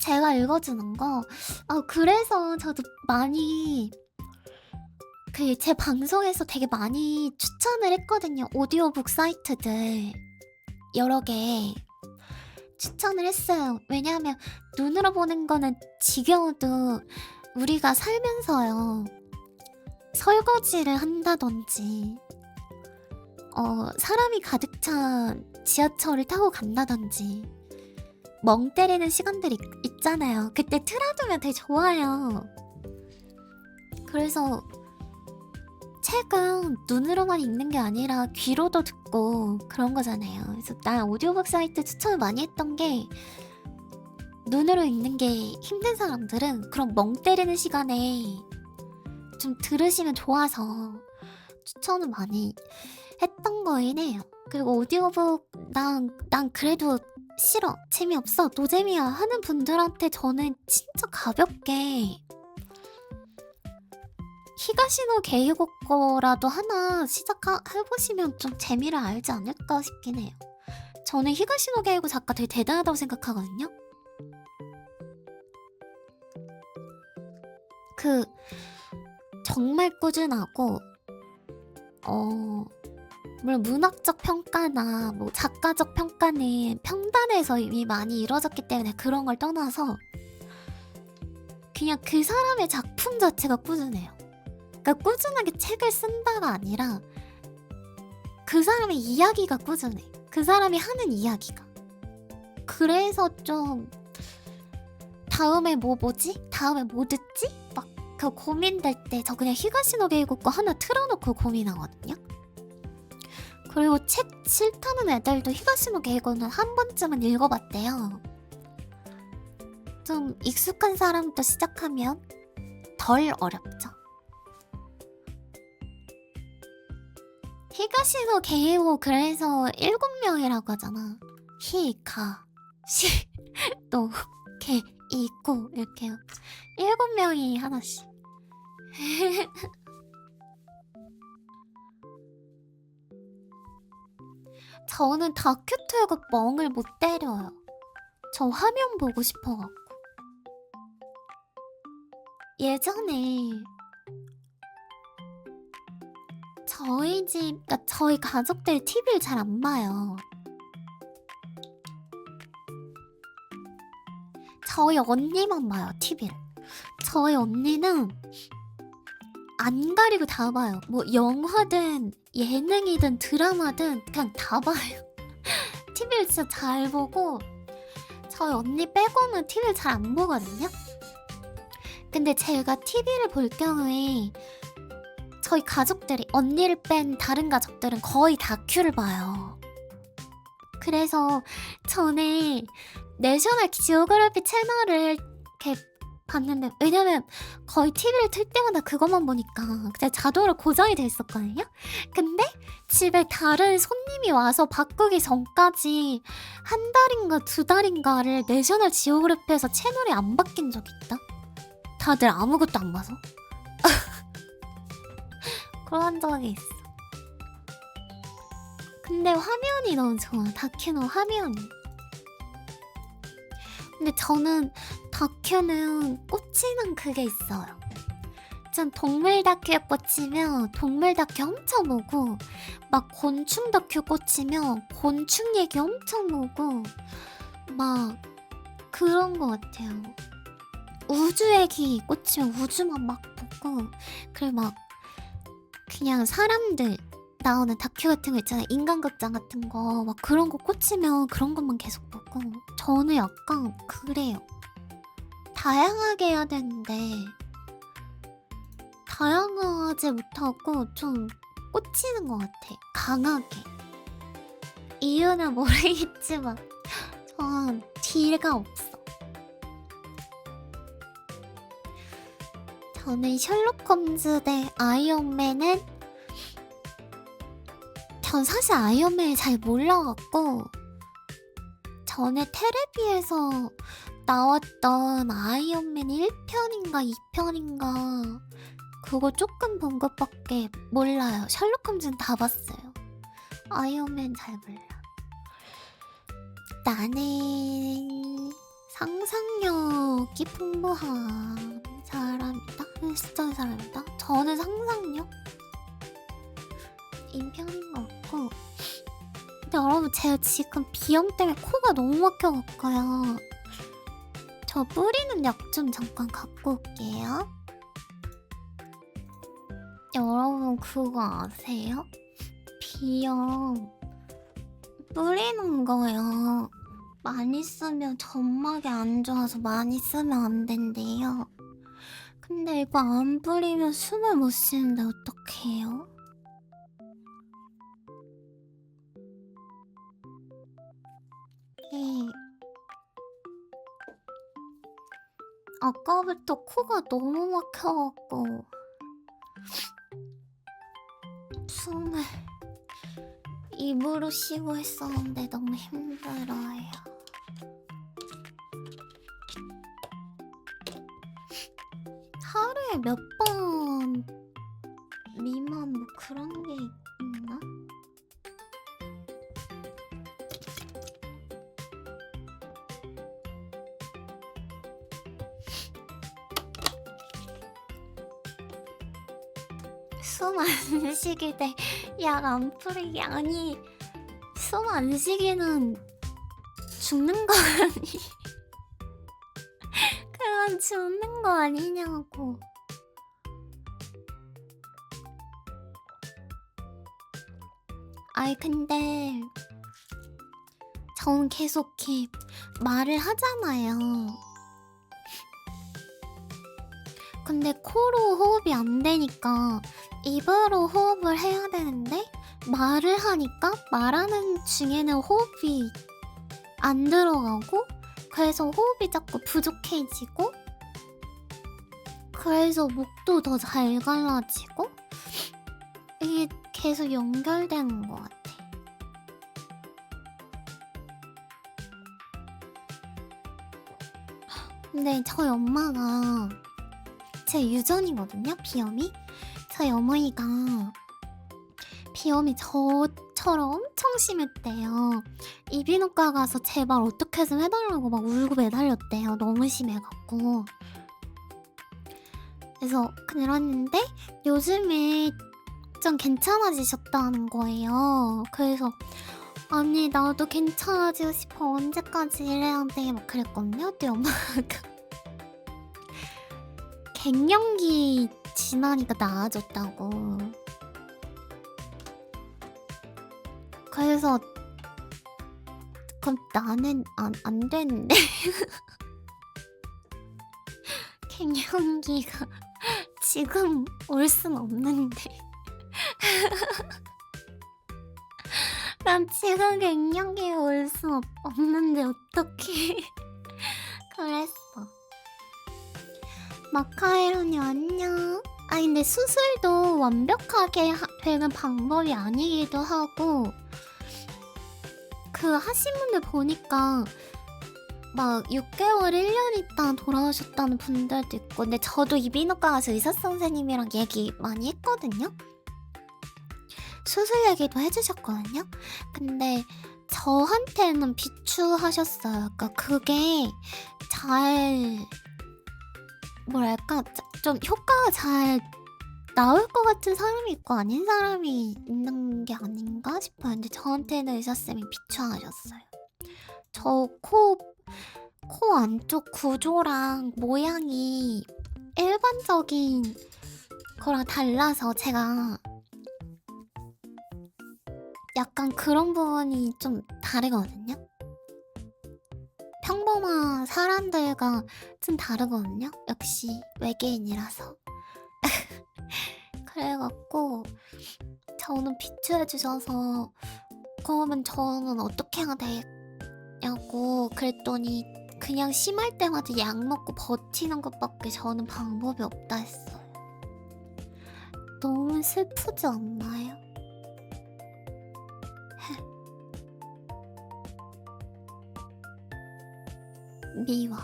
제가 읽어주는 거 그래서 저도 많이 제 방송에서 되게 많이 추천을 했거든요. 오디오북 사이트들 여러 개 추천을 했어요. 왜냐하면 눈으로 보는 거는 지겨워도 우리가 살면서요 설거지를 한다든지 사람이 가득 찬 지하철을 타고 간다든지 멍 때리는 시간들이 있잖아요. 그때 틀어두면 되게 좋아요. 그래서 책은 눈으로만 읽는 게 아니라 귀로도 듣고 그런 거잖아요. 그래서 난 오디오북 사이트 추천을 많이 했던 게 눈으로 읽는 게 힘든 사람들은 그런 멍 때리는 시간에 좀 들으시면 좋아서 추천을 많이 했던 거긴 해요. 그리고 오디오북 난 그래도 싫어, 재미없어, 노잼이야 하는 분들한테 저는 진짜 가볍게 히가시노 게이고코라도 하나 시작해보시면 좀 재미를 알지 않을까 싶긴 해요. 저는 히가시노 게이고 작가 되게 대단하다고 생각하거든요. 그 정말 꾸준하고 물론 문학적 평가나 뭐 작가적 평가는 평단에서 이미 많이 이루어졌기 때문에 그런 걸 떠나서 그냥 그 사람의 작품 자체가 꾸준해요. 그러니까 꾸준하게 책을 쓴다가 아니라 그 사람의 이야기가 꾸준해. 그 사람이 하는 이야기가. 그래서 좀 다음에 뭐지? 다음에 뭐 듣지? 막 그 고민될 때 저 그냥 히가시노 게이고코 하나 틀어놓고 고민하거든요. 그리고 책 싫다는 애들도 히가시노 게이고는 한 번쯤은 읽어봤대요. 좀 익숙한 사람부터 시작하면 덜 어렵죠. 히가시노 게이고 그래서 7명이라고 하잖아. 히가 시 또 게 이고 이렇게요. 7명이 하나씩. 저는 다큐 틀고 멍을 못 때려요. 저 화면 보고 싶어갖고. 예전에 저희 집, 그러니까 저희 가족들 TV를 잘 안 봐요. 저희 언니만 봐요, TV를. 저희 언니는 안 가리고 다 봐요. 뭐 영화든 예능이든 드라마든 그냥 다 봐요. TV를 진짜 잘 보고 저희 언니 빼고는 TV를 잘 안 보거든요. 근데 제가 TV를 볼 경우에 저희 가족들이 언니를 뺀 다른 가족들은 거의 다큐를 봐요. 그래서 전에 내셔널 지오그래피 채널을 이렇게 봤는데 왜냐면 거의 TV를 틀 때마다 그것만 보니까 그냥 자동으로 고정이 돼 있었거든요. 근데 집에 다른 손님이 와서 바꾸기 전까지 한 달인가 2달인가를 내셔널 지오그래피에서 채널이 안 바뀐 적이 있다. 다들 아무것도 안 봐서. 그런 적이 있어. 근데 화면이 너무 좋아. 다큐는 화면이. 근데 저는 다큐는 꽂히는 그게 있어요. 전 동물 다큐에 꽂히면 동물 다큐 엄청 보고 막 곤충 다큐 꽂히면 곤충 얘기 엄청 보고 막 그런 거 같아요. 우주 얘기 꽂히면 우주만 막 보고 그리고 막 그냥 사람들 나오는 다큐 같은 거 있잖아요. 인간극장 같은 거 막 그런 거 꽂히면 그런 것만 계속 보고 저는 약간 그래요. 다양하게 해야 되는데 다양하지 못하고 좀 꽂히는 것 같아. 강하게. 이유는 모르겠지만 전 딜가 없어. 저는 셜록 홈즈 대 아이언맨은 전 사실 아이언맨을 잘 몰라갖고 전에 테레비에서 나왔던 아이언맨 1편인가 2편인가 그거 조금 본 것밖에 몰라요. 셜록 홈즈는 다 봤어요. 아이언맨 잘 몰라. 나는 상상력이 풍부한 사람이다? 진짜 사람이다? 저는 상상력? 인편인 것 같고 근데 여러분 제가 지금 비염 때문에 코가 너무 막혀갖고요. 저 뿌리는 약 좀 잠깐 갖고 올게요. 여러분 그거 아세요? 비염 뿌리는 거요. 많이 쓰면 점막이 안 좋아서 많이 쓰면 안 된대요. 근데 이거 안 뿌리면 숨을 못 쉬는데 어떡해요? 아까부터 코가 너무 막혀갖고 숨을 입으로 쉬고 있었는데 너무 힘들어요. 하루에 몇 번 미만 뭐 그런 게 있나? 숨 안 쉬기 대 약 안 뿌리기. 아니, 숨 안 쉬기는 죽는 거 아니? 그건 죽는 거 아니냐고. 아이 근데 전 계속 이렇게 말을 하잖아요. 근데 코로 호흡이 안 되니까 입으로 호흡을 해야 되는데 말을 하니까 말하는 중에는 호흡이 안 들어가고 그래서 호흡이 자꾸 부족해지고 그래서 목도 더 잘 갈라지고 이게 계속 연결되는 것 같아. 근데 저희 엄마가 제 유전이거든요, 비염이. 저희 어머니가 비염이 저처럼 엄청 심했대요. 이비인후과 가서 제발 어떻게 좀 해달라고 막 울고 매달렸대요. 너무 심해갖고. 그래서 그랬는데 요즘에 좀 괜찮아지셨다는 거예요. 그래서 아니 나도 괜찮아지고 싶어. 언제까지 이래야 돼? 막 그랬거든요. 근데 엄마가 갱년기 지나니까 나아졌다고. 그래서 그럼 나는 안 되는데 갱년기가 지금 올 순 없는데 난 지금 갱년기에 올 순 없는데 어떡해. 그랬어. 마카에로니 안녕. 아 근데 수술도 완벽하게 되는 방법이 아니기도 하고 그 하신 분들 보니까 막 6개월 1년 있다 돌아오셨다는 분들도 있고 근데 저도 이비인후과 가서 의사 선생님이랑 얘기 많이 했거든요. 수술 얘기도 해주셨거든요. 근데 저한테는 비추하셨어요. 그러니까 그게 잘 뭐랄까 좀 효과가 잘 나올 것 같은 사람이 있고 아닌 사람이 있는 게 아닌가 싶어요. 근데 저한테는 의사쌤이 비추하셨어요. 저 코 안쪽 구조랑 모양이 일반적인 거랑 달라서 제가 약간 그런 부분이 좀 다르거든요. 평범한 사람들과 좀 다르거든요. 역시 외계인이라서. 그래갖고 저는 비추해주셔서 그러면 저는 어떻게 해야 되냐고 그랬더니 그냥 심할 때마다 약 먹고 버티는 것밖에 저는 방법이 없다 했어요. 너무 슬프지 않나요? 미워.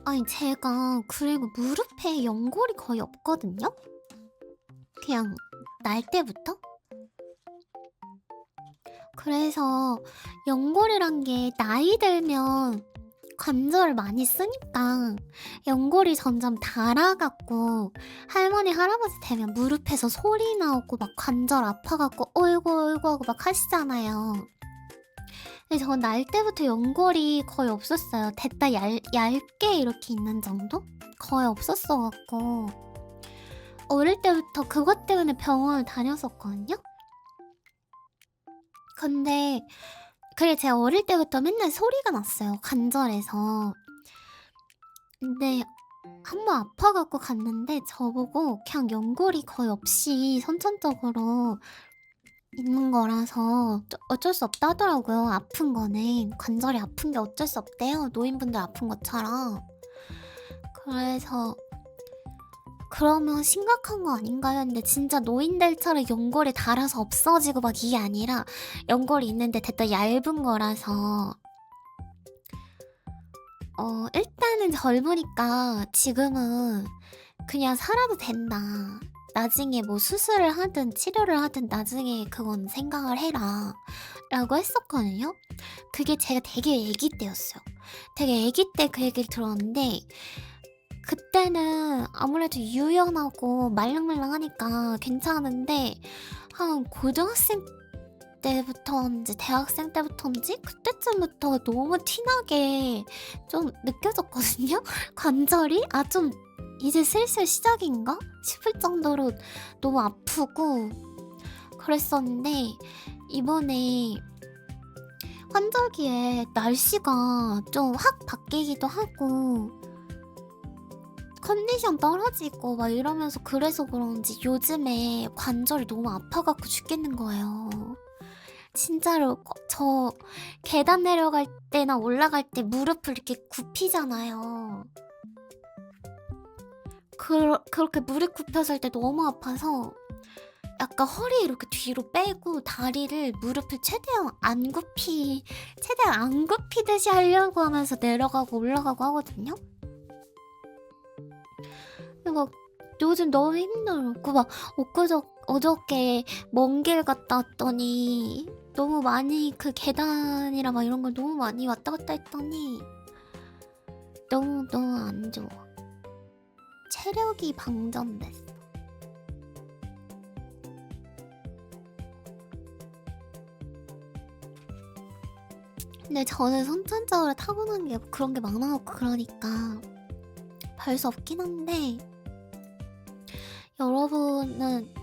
아니 제가 그리고 무릎에 연골이 거의 없거든요? 그냥 날 때부터? 그래서 연골이란 게 나이 들면 관절을 많이 쓰니까 연골이 점점 닳아갖고 할머니 할아버지 되면 무릎에서 소리 나오고 막 관절 아파갖고 어이구 어이구 하고 막 하시잖아요. 근데 저 날 때부터 연골이 거의 없었어요. 됐다 얇게 이렇게 있는 정도? 거의 없었어갖고 어릴 때부터 그것 때문에 병원을 다녔었거든요? 근데 그래 제가 어릴 때부터 맨날 소리가 났어요. 관절에서. 근데 한 번 아파갖고 갔는데 저보고 그냥 연골이 거의 없이 선천적으로 있는 거라서 어쩔 수 없다 하더라고요. 아픈 거는 관절이 아픈 게 어쩔 수 없대요. 노인분들 아픈 것처럼. 그래서 그러면 심각한 거 아닌가요? 근데 진짜 노인들처럼 연골이 닳아서 없어지고 막 이게 아니라 연골이 있는데 됐다 얇은 거라서 일단은 젊으니까 지금은 그냥 살아도 된다. 나중에 뭐 수술을 하든 치료를 하든 나중에 그건 생각을 해라 라고 했었거든요. 그게 제가 되게 애기 때였어요. 되게 아기 때 그 얘기를 들었는데 그때는 아무래도 유연하고 말랑말랑하니까 괜찮은데 한 고등학생 때부터인지 대학생 때부터인지 그때쯤부터 너무 티나게 좀 느껴졌거든요. 관절이 좀 이제 슬슬 시작인가 싶을 정도로 너무 아프고 그랬었는데 이번에 환절기에 날씨가 좀 확 바뀌기도 하고 컨디션 떨어지고 막 이러면서 그래서 그런지 요즘에 관절이 너무 아파갖고 죽겠는 거예요. 진짜로 저 계단 내려갈 때나 올라갈 때 무릎을 이렇게 굽히잖아요. 그렇게 무릎 굽혔을 때 너무 아파서 약간 허리 이렇게 뒤로 빼고 다리를 무릎을 최대한 안 굽히듯이 하려고 하면서 내려가고 올라가고 하거든요. 근데 막 요즘 너무 힘들어. 막 어저께 먼 길 갔다 왔더니 너무 많이 그 계단이랑 막 이런 걸 너무 많이 왔다 갔다 했더니 너무 안 좋아. 체력이 방전됐어. 근데 저는 선천적으로 타고난 게 그런 게 많아갖고 그러니까 별 수 없긴 한데 여러분은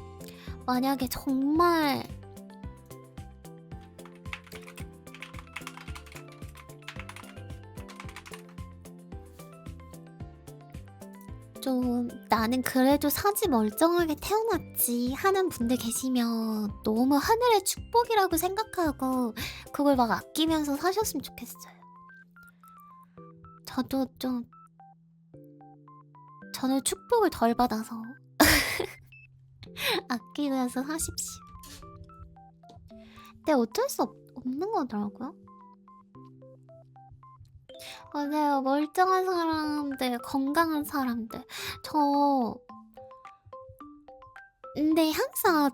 만약에 정말 좀 나는 그래도 사지 멀쩡하게 태어났지 하는 분들 계시면 너무 하늘의 축복이라고 생각하고 그걸 막 아끼면서 사셨으면 좋겠어요. 저는 축복을 덜 받아서 아끼면서 사십시오. 근데 어쩔 수 없는 거더라고요. 맞아요. 멀쩡한 사람들, 건강한 사람들. 근데 항상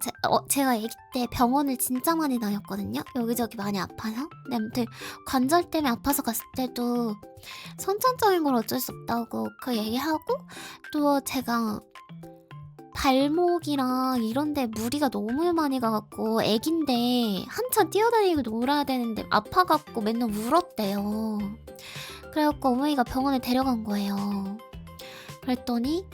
제가 아기 때 병원을 진짜 많이 다녔거든요. 여기저기 많이 아파서. 근데 아무튼 관절 때문에 아파서 갔을 때도 선천적인 걸 어쩔 수 없다고 그 얘기하고 또 제가 발목이랑 이런데 무리가 너무 많이 가갖고 애긴데 한참 뛰어다니고 놀아야 되는데 아파갖고 맨날 울었대요. 그래갖고 어머니가 병원에 데려간 거예요. 그랬더니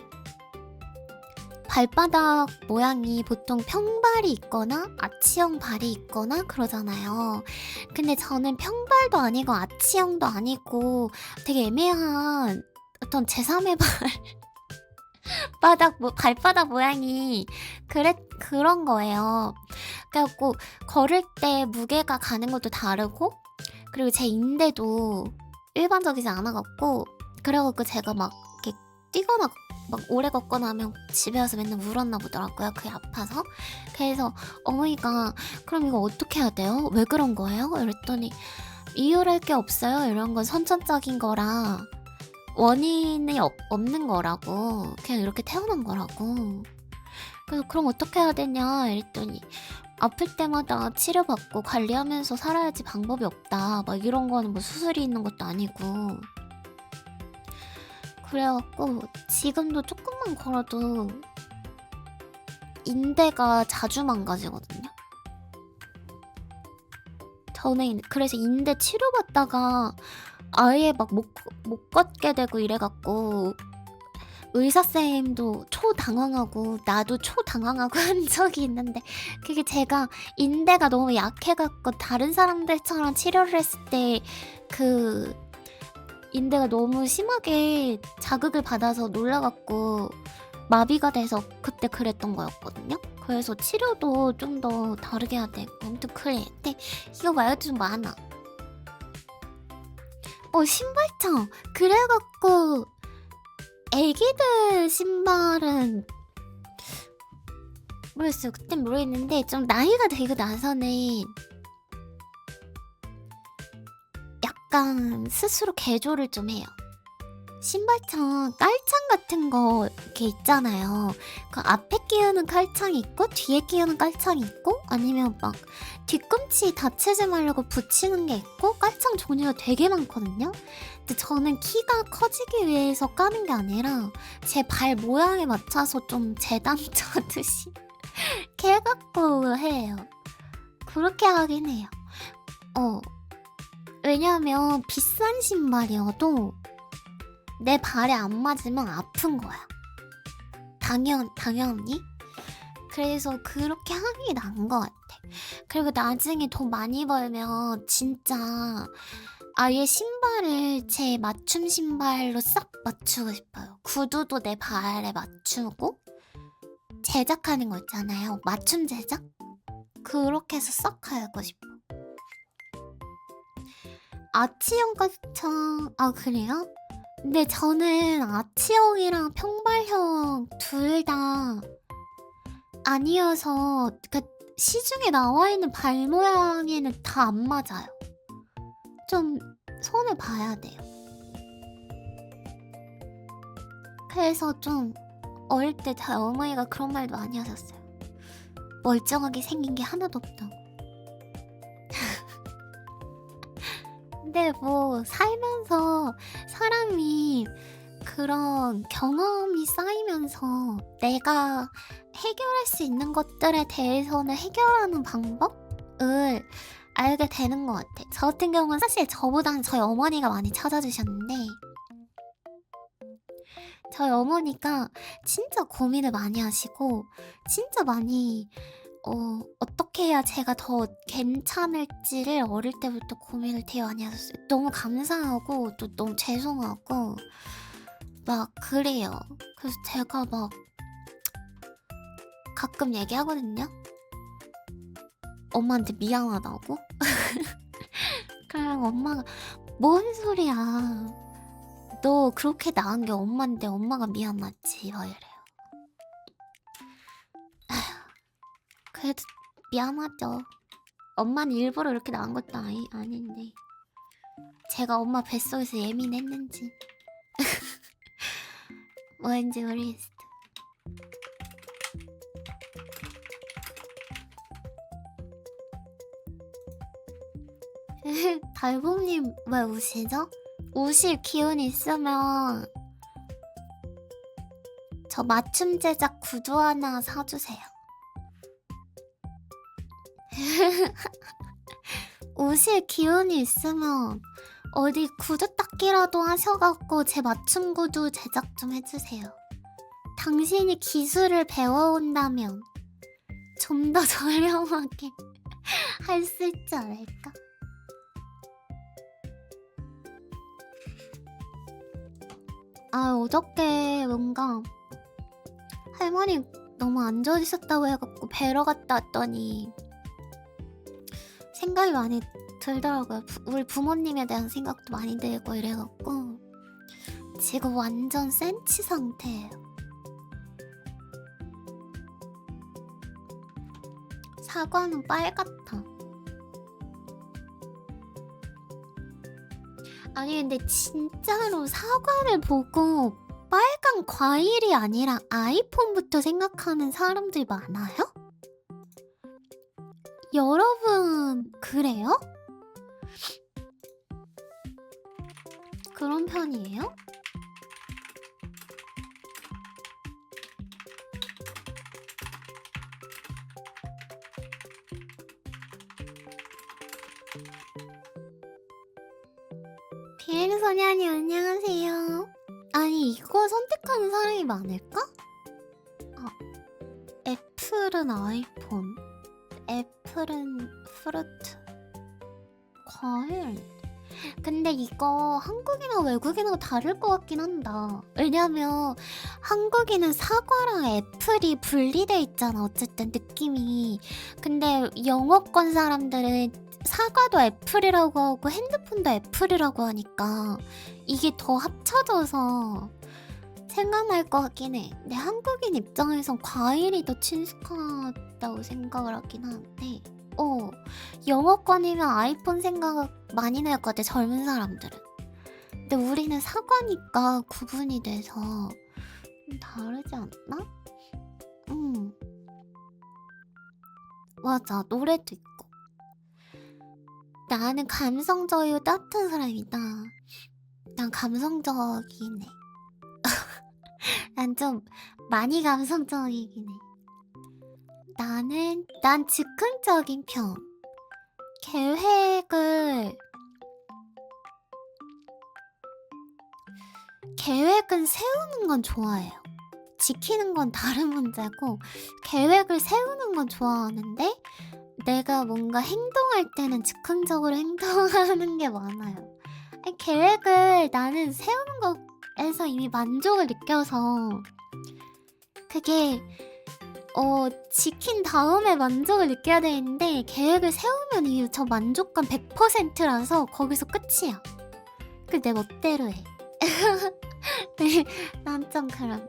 발바닥 모양이 보통 평발이 있거나 아치형 발이 있거나 그러잖아요. 근데 저는 평발도 아니고 아치형도 아니고 되게 애매한 어떤 제3의 발바닥 모양이 그런 거예요. 그래갖고 걸을 때 무게가 가는 것도 다르고 그리고 제 인대도 일반적이지 않아갖고 그래갖고 제가 막 이렇게 뛰거나 막 오래 걷거나 하면 집에 와서 맨날 울었나 보더라고요. 그게 아파서. 그래서 어머니가 그럼 이거 어떻게 해야 돼요? 왜 그런 거예요? 이랬더니 이유랄 게 없어요. 이런 건 선천적인 거라 원인이 없는 거라고. 그냥 이렇게 태어난 거라고. 그래서 그럼 어떻게 해야 되냐 이랬더니 아플 때마다 치료받고 관리하면서 살아야지 방법이 없다. 막 이런 거는 뭐 수술이 있는 것도 아니고. 그래갖고 지금도 조금만 걸어도 인대가 자주 망가지거든요. 저는 그래서 인대 치료받다가 아예 막 못 걷게 되고 이래갖고 의사쌤도 초당황하고 나도 초당황하고 한 적이 있는데 그게 제가 인대가 너무 약해갖고 다른 사람들처럼 치료를 했을 때 그 인대가 너무 심하게 자극을 받아서 놀라갖고 마비가 돼서 그때 그랬던 거였거든요. 그래서 치료도 좀 더 다르게 해야 돼. 아무튼 그래. 근데 이거 말고 좀 많아. 신발장. 그래갖고 애기들 신발은 모르겠어요. 그땐 모르겠는데 좀 나이가 되고 나서는 약간 스스로 개조를 좀 해요. 신발장 깔창 같은 거 이렇게 있잖아요. 그 앞에 끼우는 깔창이 있고 뒤에 끼우는 깔창이 있고 아니면 막 뒤꿈치 다치지 말라고 붙이는 게 있고 깔창 종류가 되게 많거든요. 근데 저는 키가 커지기 위해서 까는 게 아니라 제 발 모양에 맞춰서 좀 재단 쳐듯이 개갖고 해요. 그렇게 하긴 해요. 왜냐하면 비싼 신발이어도 내 발에 안 맞으면 아픈 거야. 당연히. 그래서 그렇게 하는 게 나은 것 같아. 그리고 나중에 돈 많이 벌면 진짜 아예 신발을 제 맞춤 신발로 싹 맞추고 싶어요. 구두도 내 발에 맞추고 제작하는 거 있잖아요. 맞춤 제작? 그렇게 해서 싹 하고 싶어. 아치형 깔창... 아 그래요? 근데 저는 아치형이랑 평발형 둘 다 아니어서 그 시중에 나와 있는 발 모양에는 다 안 맞아요. 좀 손을 봐야 돼요. 그래서 좀 어릴 때 저희 어머니가 그런 말도 많이 하셨어요. 멀쩡하게 생긴 게 하나도 없다고. 근데 뭐 살면서 사람이 그런 경험이 쌓이면서 내가 해결할 수 있는 것들에 대해서는 해결하는 방법을 알게 되는 것 같아. 저 같은 경우는 사실 저보다는 저희 어머니가 많이 찾아주셨는데 저희 어머니가 진짜 고민을 많이 하시고 진짜 많이 어떻게 해야 제가 더 괜찮을지를 어릴 때부터 고민을 되게 많이 하셨어요. 너무 감사하고 또 너무 죄송하고 막 그래요. 그래서 제가 막 가끔 얘기하거든요. 엄마한테 미안하다고? 그럼 엄마가 뭔 소리야. 너 그렇게 낳은 게 엄마인데 엄마가 미안하지 막 이래요. 그래도 미안하죠. 엄마는 일부러 이렇게 낳은 것도 아닌데 제가 엄마 뱃속에서 예민했는지 뭔지 모르겠어. 달봉님 왜 우시죠? 우실 기운 있으면 저 맞춤 제작 구두 하나 사주세요. 우실 기운이 있으면 어디 구두 닦기라도 하셔갖고 제 맞춤 구두 제작 좀 해주세요. 당신이 기술을 배워온다면 좀 더 저렴하게 할 수 있지 않을까? 어저께 뭔가 할머니 너무 안 좋으셨다고 해갖고 뵈러 갔다 왔더니 생각이 많이 들더라고요. 우리 부모님에 대한 생각도 많이 들고 이래갖고 지금 완전 센치 상태예요. 사과는 빨갛다. 아니 근데 진짜로 사과를 보고 빨간 과일이 아니라 아이폰부터 생각하는 사람들이 많아요? 여러분 그래요? 그런 편이에요? 비행소년이 안녕하세요. 아니 이거 선택하는 사람이 많을까? 애플은 아이폰, 애플은 프루트, 과일. 근데 이거 한국이나 외국이나 다를 것 같긴 한다. 왜냐면 한국에는 사과랑 애플이 분리돼 있잖아. 어쨌든 느낌이. 근데 영어권 사람들은 사과도 애플이라고 하고 핸드폰도 애플이라고 하니까 이게 더 합쳐져서 생각날 것 같긴 해. 근데 한국인 입장에선 과일이 더 친숙하다고 생각을 하긴 하는데 영어권이면 아이폰 생각 많이 날 것 같아. 젊은 사람들은. 근데 우리는 사과니까 구분이 돼서 좀 다르지 않나? 음, 맞아. 노래도 있고. 나는 감성적이고 따뜻한 사람이다. 난 감성적이네. 난 좀 많이 감성적이긴 해. 난 즉흥적인 편. 계획을, 계획은 세우는 건 좋아해요. 지키는 건 다른 문제고, 계획을 세우는 건 좋아하는데, 내가 뭔가 행동할 때는 즉흥적으로 행동하는 게 많아요. 아니, 계획을 나는 세우는 거에서 이미 만족을 느껴서, 그게 지킨 다음에 만족을 느껴야 되는데 계획을 세우면 이미 저 만족감 100%라서 거기서 끝이야. 그 내 멋대로 해. 네, 난 좀 그런 편.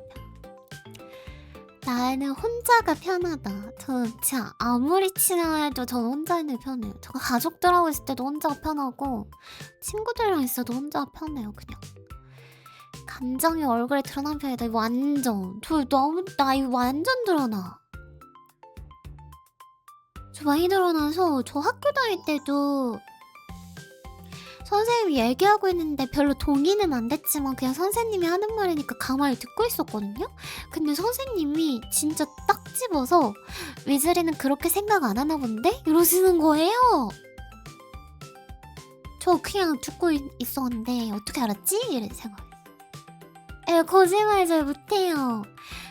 나는 혼자가 편하다. 저 진짜 아무리 친해도 저는 혼자 있는 게 편해요. 저 가족들하고 있을 때도 혼자가 편하고 친구들이랑 있어도 혼자가 편해요. 그냥 감정이 얼굴에 드러난 편이다. 이거 완전 나 이거 완전 드러나. 저 많이 드러나서 저 학교 다닐 때도 선생님이 얘기하고 있는데 별로 동의는 안 됐지만 그냥 선생님이 하는 말이니까 가만히 듣고 있었거든요? 근데 선생님이 진짜 딱 집어서 위즈리는 그렇게 생각 안 하나 본데? 이러시는 거예요. 저 그냥 듣고 있었는데 어떻게 알았지? 이런 생각. 거짓말 잘 못해요.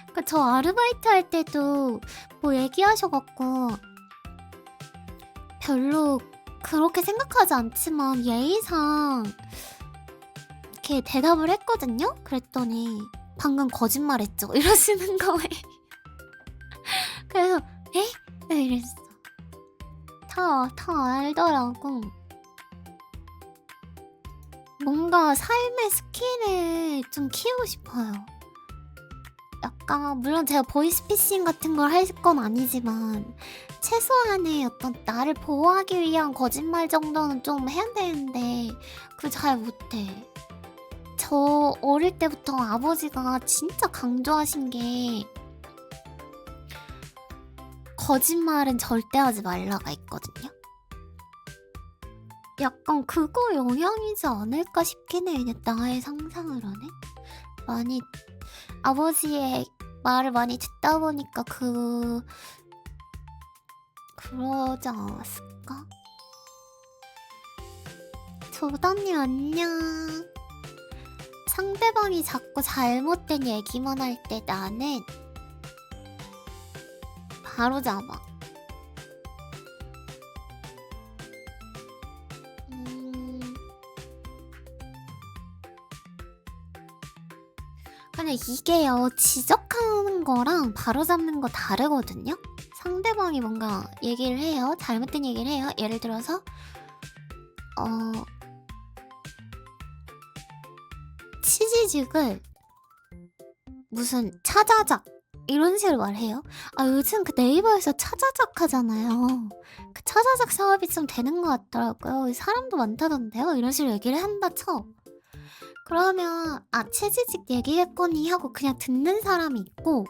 그러니까 저 아르바이트 할 때도 뭐 얘기하셔갖고 별로 그렇게 생각하지 않지만 예의상 이렇게 대답을 했거든요? 그랬더니 방금 거짓말했죠? 이러시는 거예요. 그래서 에? 네, 이랬어. 다 알더라고. 뭔가 삶의 스킬을 좀 키우고 싶어요. 약간 물론 제가 보이스피싱 같은 걸 할 건 아니지만 최소한의 어떤 나를 보호하기 위한 거짓말 정도는 좀 해야 되는데 그걸 잘 못해. 저 어릴 때부터 아버지가 진짜 강조하신 게 거짓말은 절대 하지 말라가 있거든요. 약간 그거 영향이지 않을까 싶긴 해. 그냥 나의 상상으로는. 많이 아버지의 말을 많이 듣다 보니까 그러지 않았을까? 조단님 안녕. 상대방이 자꾸 잘못된 얘기만 할 때 나는 바로 잡아. 근데 이게요, 지적하는 거랑 바로잡는 거 다르거든요? 상대방이 뭔가 얘기를 해요. 잘못된 얘기를 해요. 예를 들어서 치지직을 무슨 차자작 이런 식으로 말해요. 아, 요즘 그 네이버에서 차자작 하잖아요. 그 차자작 사업이 좀 되는 것 같더라고요. 사람도 많다던데요. 이런 식으로 얘기를 한다 쳐. 그러면 치지직 얘기했거니 하고 그냥 듣는 사람이 있고,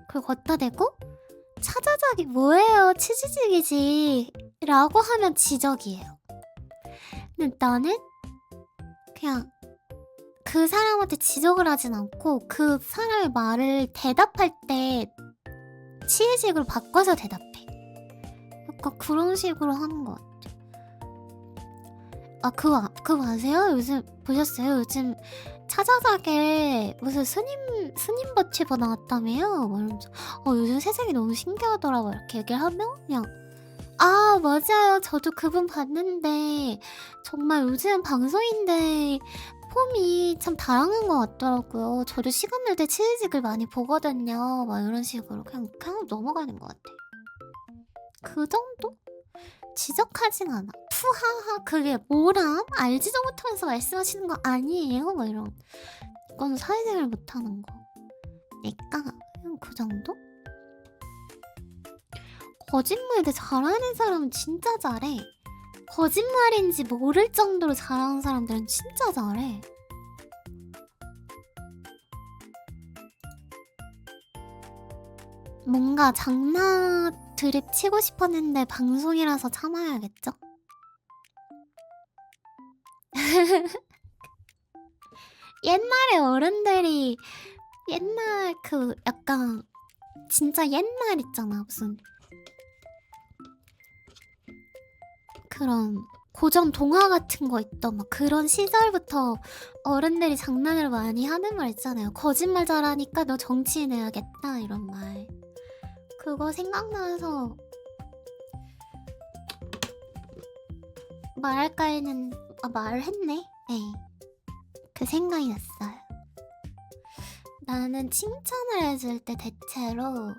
그걸 걷다 대고 차자작이 뭐예요? 치지직이지 라고 하면 지적이에요. 근데 나는 그냥 그 사람한테 지적을 하진 않고 그 사람의 말을 대답할 때 치지직으로 바꿔서 대답해. 약간 그런 식으로 하는 것 같아. 그거 아세요? 요즘 보셨어요? 요즘 차자작에 무슨 스님 버치버 나왔다며요? 이러면서 요즘 세상이 너무 신기하더라고 이렇게 얘기를 하면 그냥 맞아요. 저도 그분 봤는데 정말 요즘 방송인데 폼이 참 다양한 것 같더라고요. 저도 시간 날 때 치즈직을 많이 보거든요. 막 이런 식으로 그냥 넘어가는 것 같아. 그 정도? 지적하진 않아. 푸하하 그게 뭐람? 알지도 못하면서 말씀하시는 거 아니에요? 막 이런. 이건 사회생활 못하는 거니까 그냥 그 정도? 거짓말도 잘하는 사람은 진짜 잘해. 거짓말인지 모를 정도로 잘하는 사람들은 진짜 잘해. 뭔가 장난 드립 치고 싶었는데 방송이라서 참아야겠죠? 옛날에 어른들이 옛날 그 약간 진짜 옛날 있잖아. 무슨 그런 고전 동화 같은 거 있던 막 그런 시절부터 어른들이 장난을 많이 하는 말 있잖아요. 거짓말 잘하니까 너 정치인 해야겠다 이런 말. 그거 생각나서 말할까 했는 말했네. 네. 그 생각이 났어요. 나는 칭찬을 해줄 때 대체로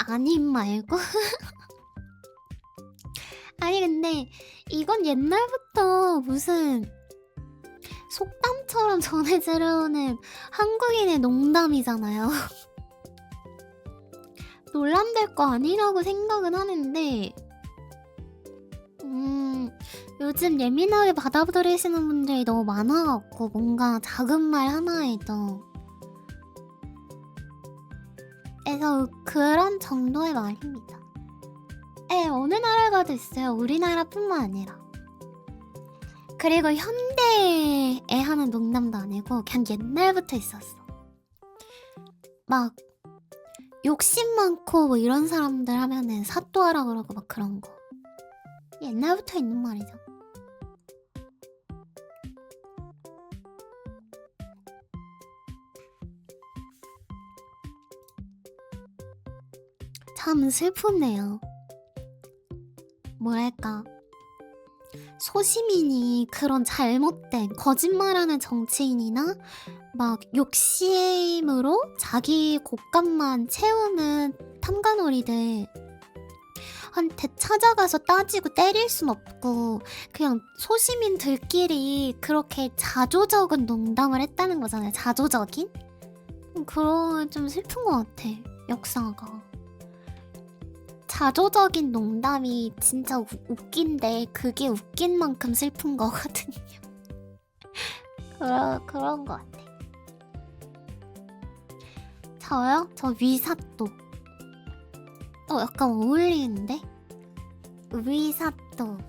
아님 말고 아니 근데 이건 옛날부터 무슨 속담처럼 전해들어오는 한국인의 농담이잖아요. 논란될 거 아니라고 생각은 하는데 요즘 예민하게 받아들이시는 분들이 너무 많아갖고 뭔가 작은 말 하나에도 그래서 그런 정도의 말입니다. 어느 나라 가도 있어요. 우리나라뿐만 아니라. 그리고 현대에 하는 농담도 아니고 그냥 옛날부터 있었어. 막 욕심 많고 뭐 이런 사람들 하면은 사또하라 그러고 막 그런 거. 옛날부터 있는 말이죠. 참 슬프네요. 뭐랄까 소시민이 그런 잘못된 거짓말하는 정치인이나 막 욕심으로 자기 곶감만 채우는 탐관오리들 한테 찾아가서 따지고 때릴 순 없고 그냥 소시민들끼리 그렇게 자조적인 농담을 했다는 거잖아요. 자조적인? 그런 좀 슬픈 것 같아. 역사가 자조적인 농담이 진짜 웃긴데 그게 웃긴 만큼 슬픈 거거든요. 그런 것 같아. 저요? 저 위사또. 약간 어울리는데? 위사또.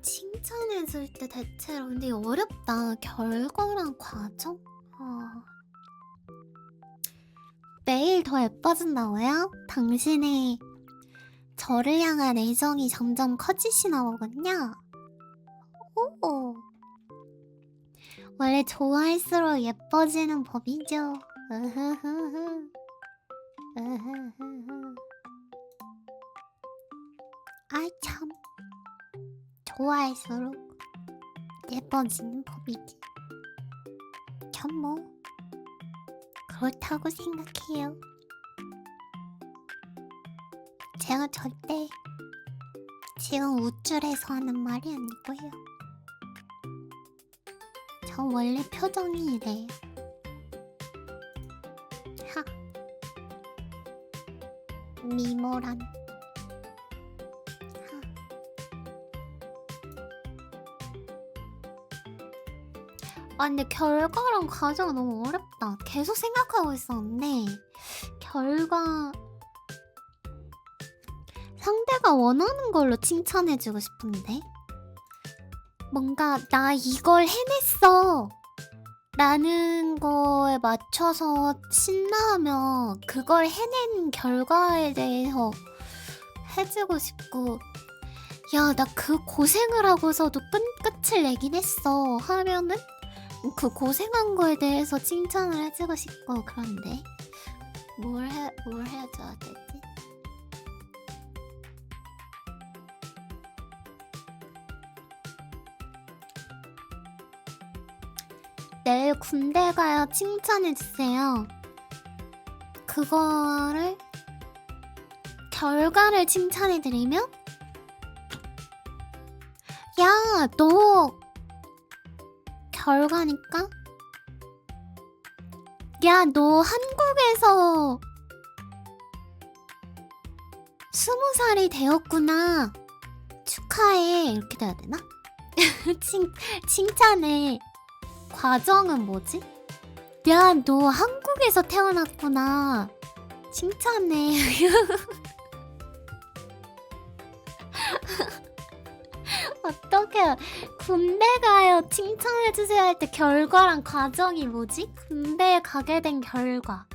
칭찬해줄 때 대체로 근데 어렵다. 결과랑 과정? 매일 더 예뻐진다고요? 당신의 저를 향한 애정이 점점 커지시나 보군요. 오. 원래 좋아할수록 예뻐지는 법이죠. 아이 참. 좋아할수록 예뻐지는 법이지. 전 뭐 그렇다고 생각해요. 제가 절대 지금 우쭐해서 하는 말이 아니고요. 전 원래 표정이 이래요. 하. 미모란. 근데 결과랑 과정은 너무 어렵다. 계속 생각하고 있었는데 결과 상대가 원하는 걸로 칭찬해주고 싶은데 뭔가 나 이걸 해냈어 라는 거에 맞춰서 신나하면 그걸 해낸 결과에 대해서 해주고 싶고 야, 나 그 고생을 하고서도 끝을 내긴 했어 하면은 그 고생한 거에 대해서 칭찬을 해주고 싶고 그런데 뭘 해줘야 되지? 내일 군대 가요 칭찬해주세요. 그거를 결과를 칭찬해드리면 야, 너 결과니까. 야, 너 한국에서 20살이 되었구나. 축하해. 이렇게 돼야 되나? 칭찬해. 과정은 뭐지? 야, 너 한국에서 태어났구나. 칭찬해. 어떡해. 군대 가요. 칭찬해주세요 할 때 결과랑 과정이 뭐지? 군대에 가게 된 결과.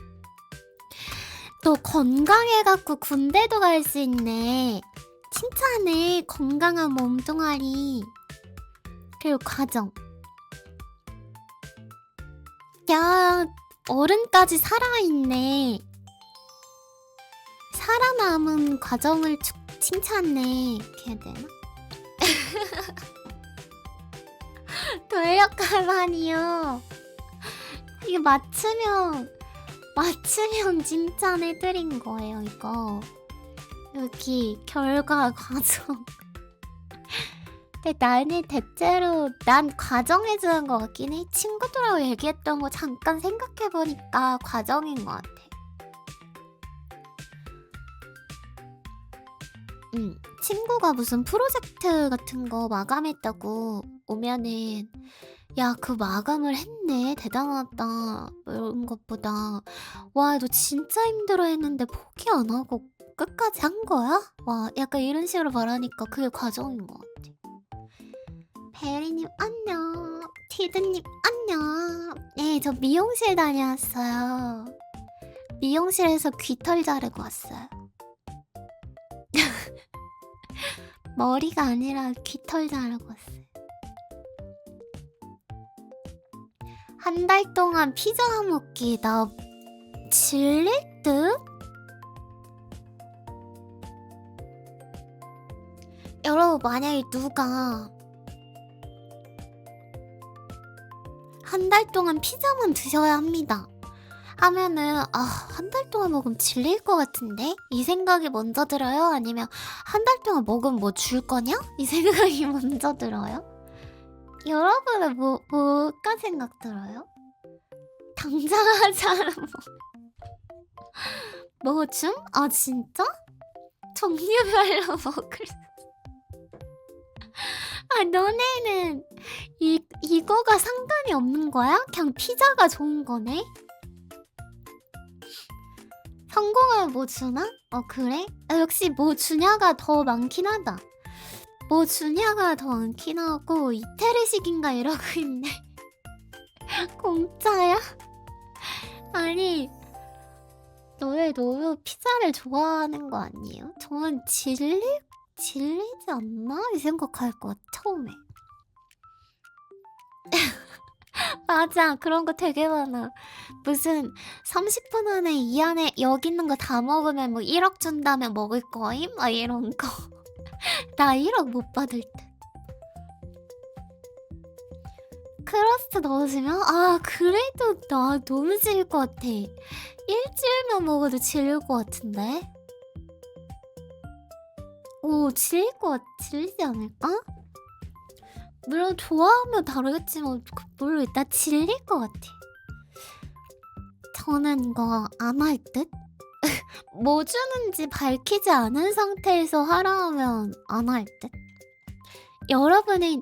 너 건강해갖고 군대도 갈 수 있네. 칭찬해. 건강한 몸뚱아리. 그리고 과정. 야, 어른까지 살아있네. 살아남은 과정을 칭찬해. 이렇게 해야 되나? 돌려가라니요. 이게 맞추면 칭찬해드린 거예요, 이거. 여기 결과 과정. 근데 나는 대체로 난 과정해주는 것 같긴 해. 친구들하고 얘기했던 거 잠깐 생각해보니까 과정인 것 같아. 친구가 무슨 프로젝트 같은 거 마감했다고 오면은 야, 그 마감을 했네. 대단하다. 이런 것보다 와, 너 진짜 힘들어 했는데 포기 안 하고 끝까지 한 거야? 와, 약간 이런 식으로 말하니까 그게 과정인 것 같아. 베리님 안녕. 티드님 안녕. 네, 저 미용실 다녀왔어요. 미용실에서 귀털 자르고 왔어요. 머리가 아니라 귀털 자르고 왔어요. 한 달 동안 피자 먹기 나 질릴 듯? 여러분, 만약에 누가 한 달 동안 피자만 드셔야 합니다 하면은 한 달 동안 먹으면 질릴 것 같은데? 이 생각이 먼저 들어요? 아니면 한 달 동안 먹으면 뭐 줄 거냐? 이 생각이 먼저 들어요? 여러분은 뭐가 생각 들어요? 당장 하자는 뭐 줌? 아, 진짜? 종류별로 먹을 너네는 이거가 상관이 없는 거야? 그냥 피자가 좋은 거네? 성공하면 뭐 주나? 그래? 역시 뭐 주냐가 더 많긴 하다. 뭐 주냐가 더 많긴 하고 이태리식인가 이러고 있네. 공짜야? 아니, 너네 너무 피자를 좋아하는 거 아니에요? 저는 질리지 않나? 이 생각할 것 같아, 처음에. 맞아, 그런 거 되게 많아. 무슨 30분 안에 이 안에 여기 있는 거 다 먹으면 뭐 1억 준다면 먹을 거임? 막 이런 거. 나 1억 못 받을 듯. 크러스트 넣어주면? 그래도 나 너무 질릴 것 같아. 일주일만 먹어도 질릴 것 같은데? 질리지 않을까? 물론 좋아하면 다르겠지만 모르겠다. 질릴 것 같아. 저는 이거 안 할 듯? 뭐 주는지 밝히지 않은 상태에서 하라 하면 안 할 듯? 여러분은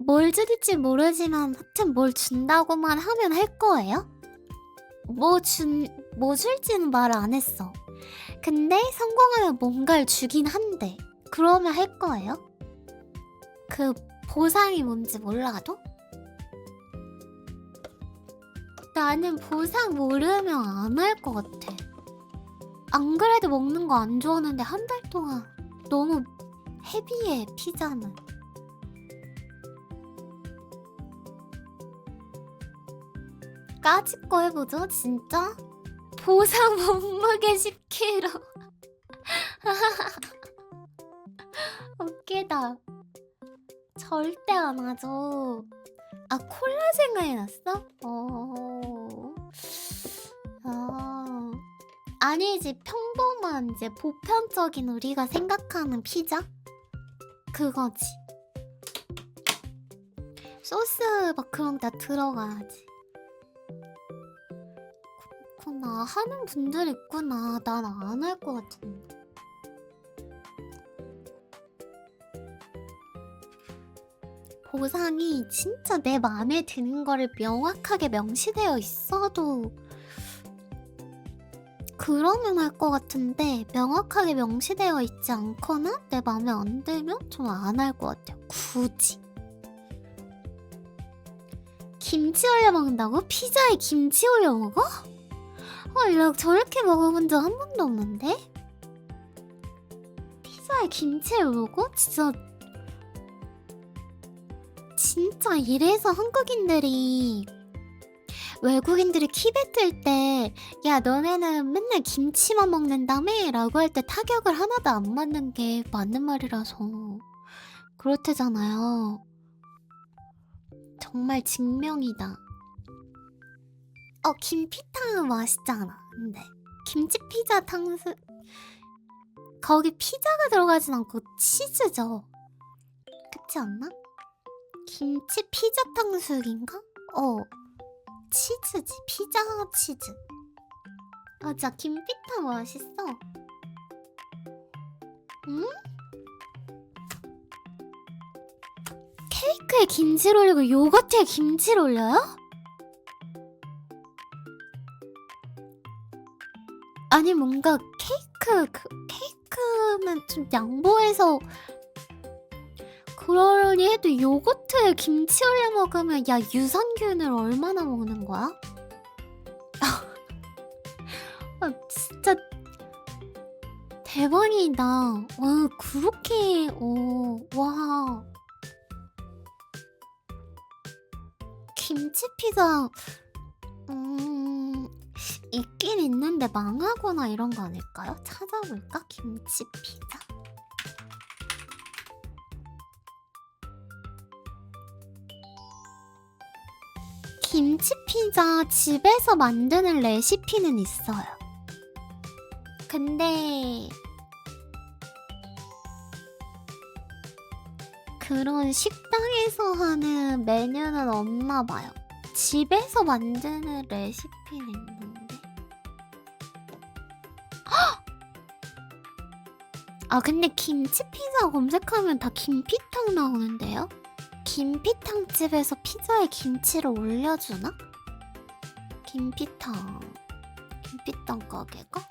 뭘 줄지 모르지만 하여튼 뭘 준다고만 하면 할 거예요? 뭐 줄지는 말 안 했어. 근데 성공하면 뭔가를 주긴 한대. 그러면 할 거예요? 그 보상이 뭔지 몰라도? 나는 보상 모르면 안 할 것 같아. 안 그래도 먹는 거 안 좋아하는데 한 달 동안 너무 헤비해, 피자는. 까짓 거 해보죠, 진짜? 보상 몸무게 10kg. 웃기다. 절대 안 하죠. 콜라 생각이 났어? 아니지, 평범한 이제 보편적인 우리가 생각하는 피자? 그거지. 소스 막 그런 게 다 들어가야지. 그렇구나. 하는 분들 있구나. 난 안 할 것 같은데. 보상이 진짜 내 마음에 드는 거를 명확하게 명시되어 있어도 그러면 할 것 같은데, 명확하게 명시되어 있지 않거나 내 마음에 안 들면 전 안 할 것 같아요. 굳이. 김치 올려 먹는다고? 피자에 김치 올려 먹어? 나 저렇게 먹어본 적 한 번도 없는데? 피자에 김치를 먹어? 진짜 이래서 외국인들이 키뱉을 때, 야, 너네는 맨날 김치만 먹는다며? 라고 할 때 타격을 하나도 안 맞는 게 맞는 말이라서 그렇대잖아요. 정말 증명이다. 김피탕은 맛있잖아. 근데 김치 피자 탕수, 거기 피자가 들어가진 않고 치즈죠. 그렇지 않나? 김치 피자 탕수육인가? 치즈지. 피자 치즈. 맞아, 김피탕 맛있어. 응? 케이크에 김치를 올리고 요거트에 김치를 올려요? 아니, 뭔가 케이크면 좀 양보해서 그러려니 해도 요거트에 김치 올려 먹으면, 야, 유산균을 얼마나 먹는 거야? 진짜 대박이다. 와, 그렇게, 와. 김치 피자, 있긴 있는데 망하거나 이런 거 아닐까요? 찾아볼까? 김치 피자? 김치 피자 집에서 만드는 레시피는 있어요. 근데 그런 식당에서 하는 메뉴는 없나 봐요. 집에서 만드는 레시피는 있는데. 근데 김치 피자 검색하면 다 김피탕 나오는데요? 김피탕 집에서 피자에 김치를 올려주나? 김피탕 가게가?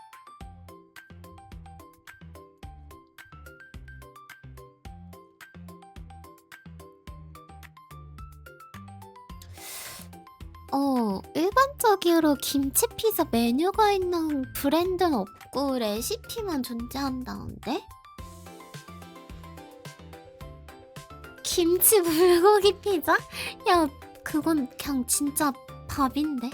일반적으로 김치 피자 메뉴가 있는 브랜드는 없고 레시피만 존재한다는데? 김치 불고기 피자? 야, 그건 그냥 진짜 밥인데?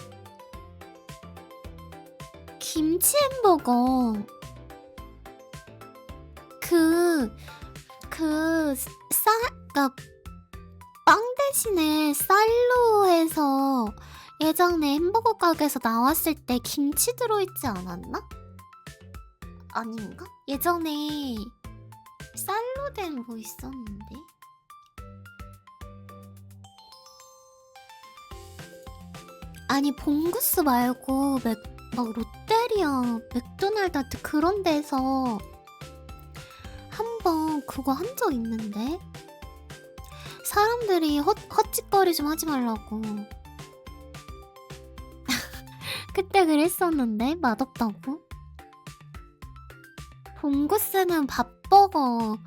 김치 햄버거. 그러니까 빵 대신에 쌀로 해서 예전에 햄버거 가게에서 나왔을 때 김치 들어있지 않았나? 아닌가? 예전에 쌀로 된 뭐 있었는데? 아니, 봉구스 말고 막 롯데리아, 맥도날드 그런 데서 한번 그거 한 적 있는데? 사람들이 헛짓거리 좀 하지 말라고. 그때 그랬었는데 맛없다고. 봉구스는 밥버거,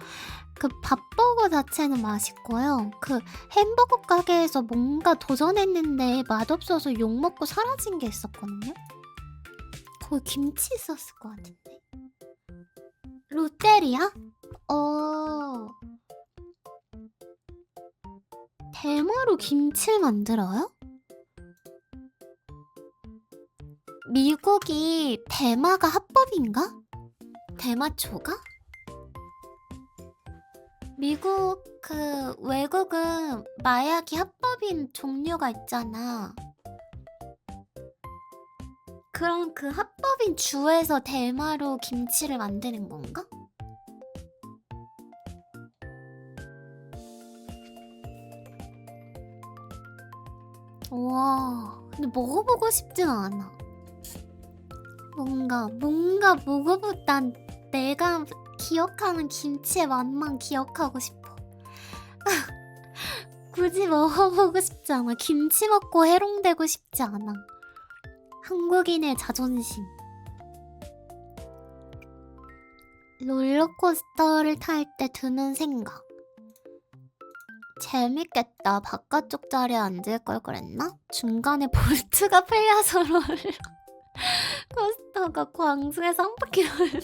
그 밥버거 자체는 맛있고요. 그 햄버거 가게에서 뭔가 도전했는데 맛없어서 욕먹고 사라진 게 있었거든요. 거기 김치 있었을 것 같은데. 롯데리아? 대마로 김치를 만들어요? 미국이 대마가 합법인가? 대마초가? 외국은 마약이 합법인 종류가 있잖아. 그럼 그 합법인 주에서 대마로 김치를 만드는 건가? 와, 근데 먹어보고 싶진 않아. 뭔가 먹어보단 내가 기억하는 김치의 맛만 기억하고 싶어. 굳이 먹어보고 싶지 않아. 김치 먹고 해롱되고 싶지 않아. 한국인의 자존심. 롤러코스터를 탈 때 드는 생각. 재밌겠다. 바깥쪽 자리에 앉을 걸 그랬나? 중간에 볼트가 풀려서 롤러코스터가 광수에서 한 바퀴 돌면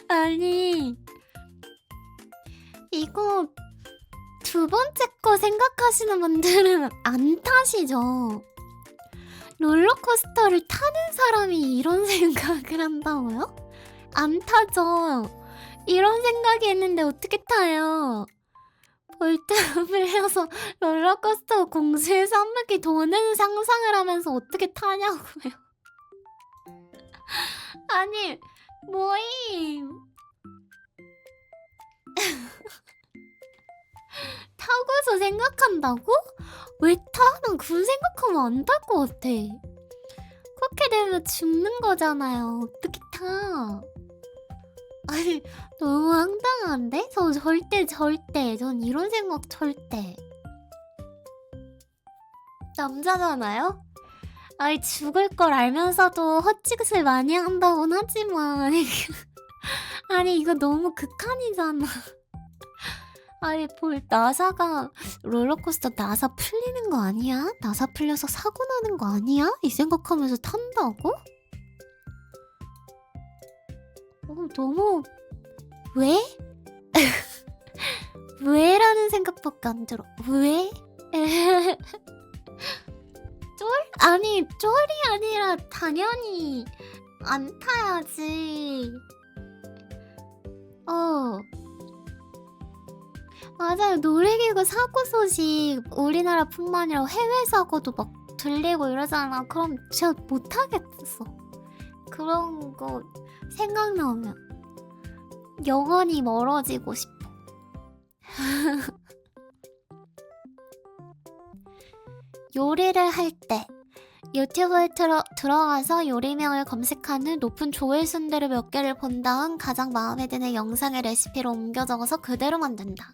아니 이거 두 번째 거 생각하시는 분들은 안 타시죠? 롤러코스터를 타는 사람이 이런 생각을 한다고요? 안 타죠. 이런 생각이 있는데 어떻게 타요? 볼트가 풀려서 롤러코스터 공수에서 한 바퀴 도는 상상을 하면서 어떻게 타냐고요? 아니 뭐임? 타고서 생각한다고? 왜 타? 난 그런 생각하면 안 탈 것 같아. 그렇게 되면 죽는 거잖아요. 어떻게 타? 아니 너무 황당한데? 저 절대 전 이런 생각 절대. 남자잖아요? 아니 죽을 걸 알면서도 헛짓을 많이 한다곤 하지만 아니 이거 너무 극한이잖아. 아니 나사가 롤러코스터 나사 풀리는 거 아니야? 나사 풀려서 사고 나는 거 아니야? 이 생각하면서 탄다고? 너무 왜? 왜라는 생각밖에 안 들어. 왜? 쫄? 아니 쫄이 아니라 당연히 안 타야지. 맞아요. 놀이기구 사고 소식 우리나라뿐만 아니라 해외 사고도 막 들리고 이러잖아. 그럼 진짜 못하겠어. 그런 거 생각나면 영원히 멀어지고 싶어. 요리를 할 때 유튜브에 들어가서 요리명을 검색한 후 높은 조회수들을 몇 개를 본 다음 가장 마음에 드는 영상의 레시피를 옮겨 적어서 그대로 만든다.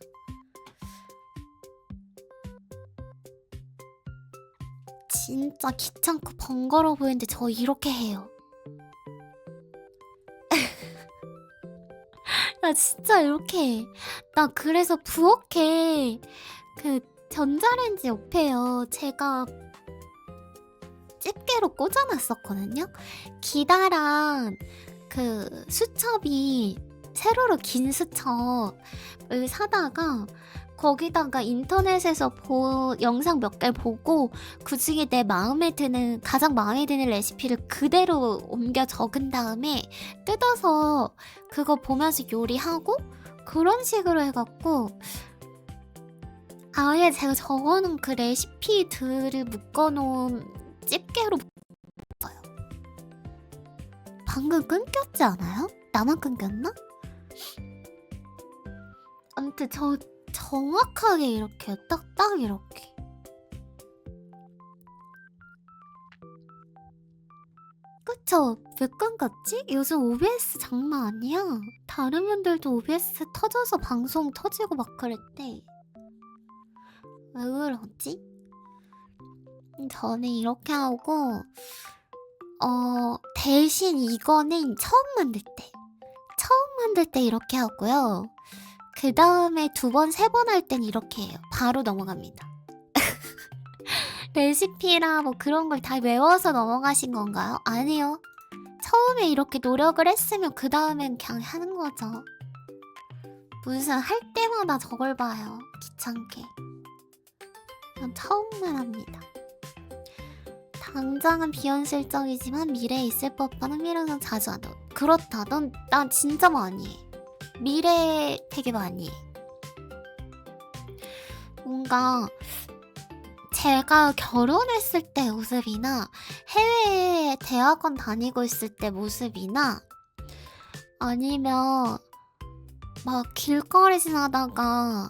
진짜 귀찮고 번거로워 보이는데 저 이렇게 해요. 나 진짜 이렇게 해. 나 그래서 부엌에 그 전자레인지 옆에요. 제가 집게로 꽂아놨었거든요. 기다란 그 수첩이 세로로 긴 수첩을 사다가 거기다가 인터넷에서 영상 몇 개 보고 그 중에 내 가장 마음에 드는 레시피를 그대로 옮겨 적은 다음에 뜯어서 그거 보면서 요리하고 그런 식으로 해갖고 아예 제가 적어놓은 그 레시피들을 묶어놓은 집게로 봐요. 방금 끊겼지 않아요? 나만 끊겼나? 아무튼 저 정확하게 이렇게요. 딱딱 이렇게. 그쵸? 왜 끊겼지? 요즘 OBS 장난 아니야. 다른 분들도 OBS 터져서 방송 터지고 막 그랬대. 왜 그러지? 저는 이렇게 하고 대신 이거는 처음 만들 때 이렇게 하고요. 그 다음에 2번, 3번 할 땐 이렇게 해요. 바로 넘어갑니다. 레시피라 뭐 그런 걸 다 외워서 넘어가신 건가요? 아니요. 처음에 이렇게 노력을 했으면 그 다음엔 그냥 하는 거죠. 무슨 할 때마다 저걸 봐요. 귀찮게. 전 처음만 합니다. 당장은 비현실적이지만 미래에 있을 법한 흥미로운 자주 한다. 그렇다. 난 진짜 많이 해. 미래에 되게 많이 해. 뭔가 제가 결혼했을 때 모습이나 해외에 대학원 다니고 있을 때 모습이나 아니면 막 길거리 지나다가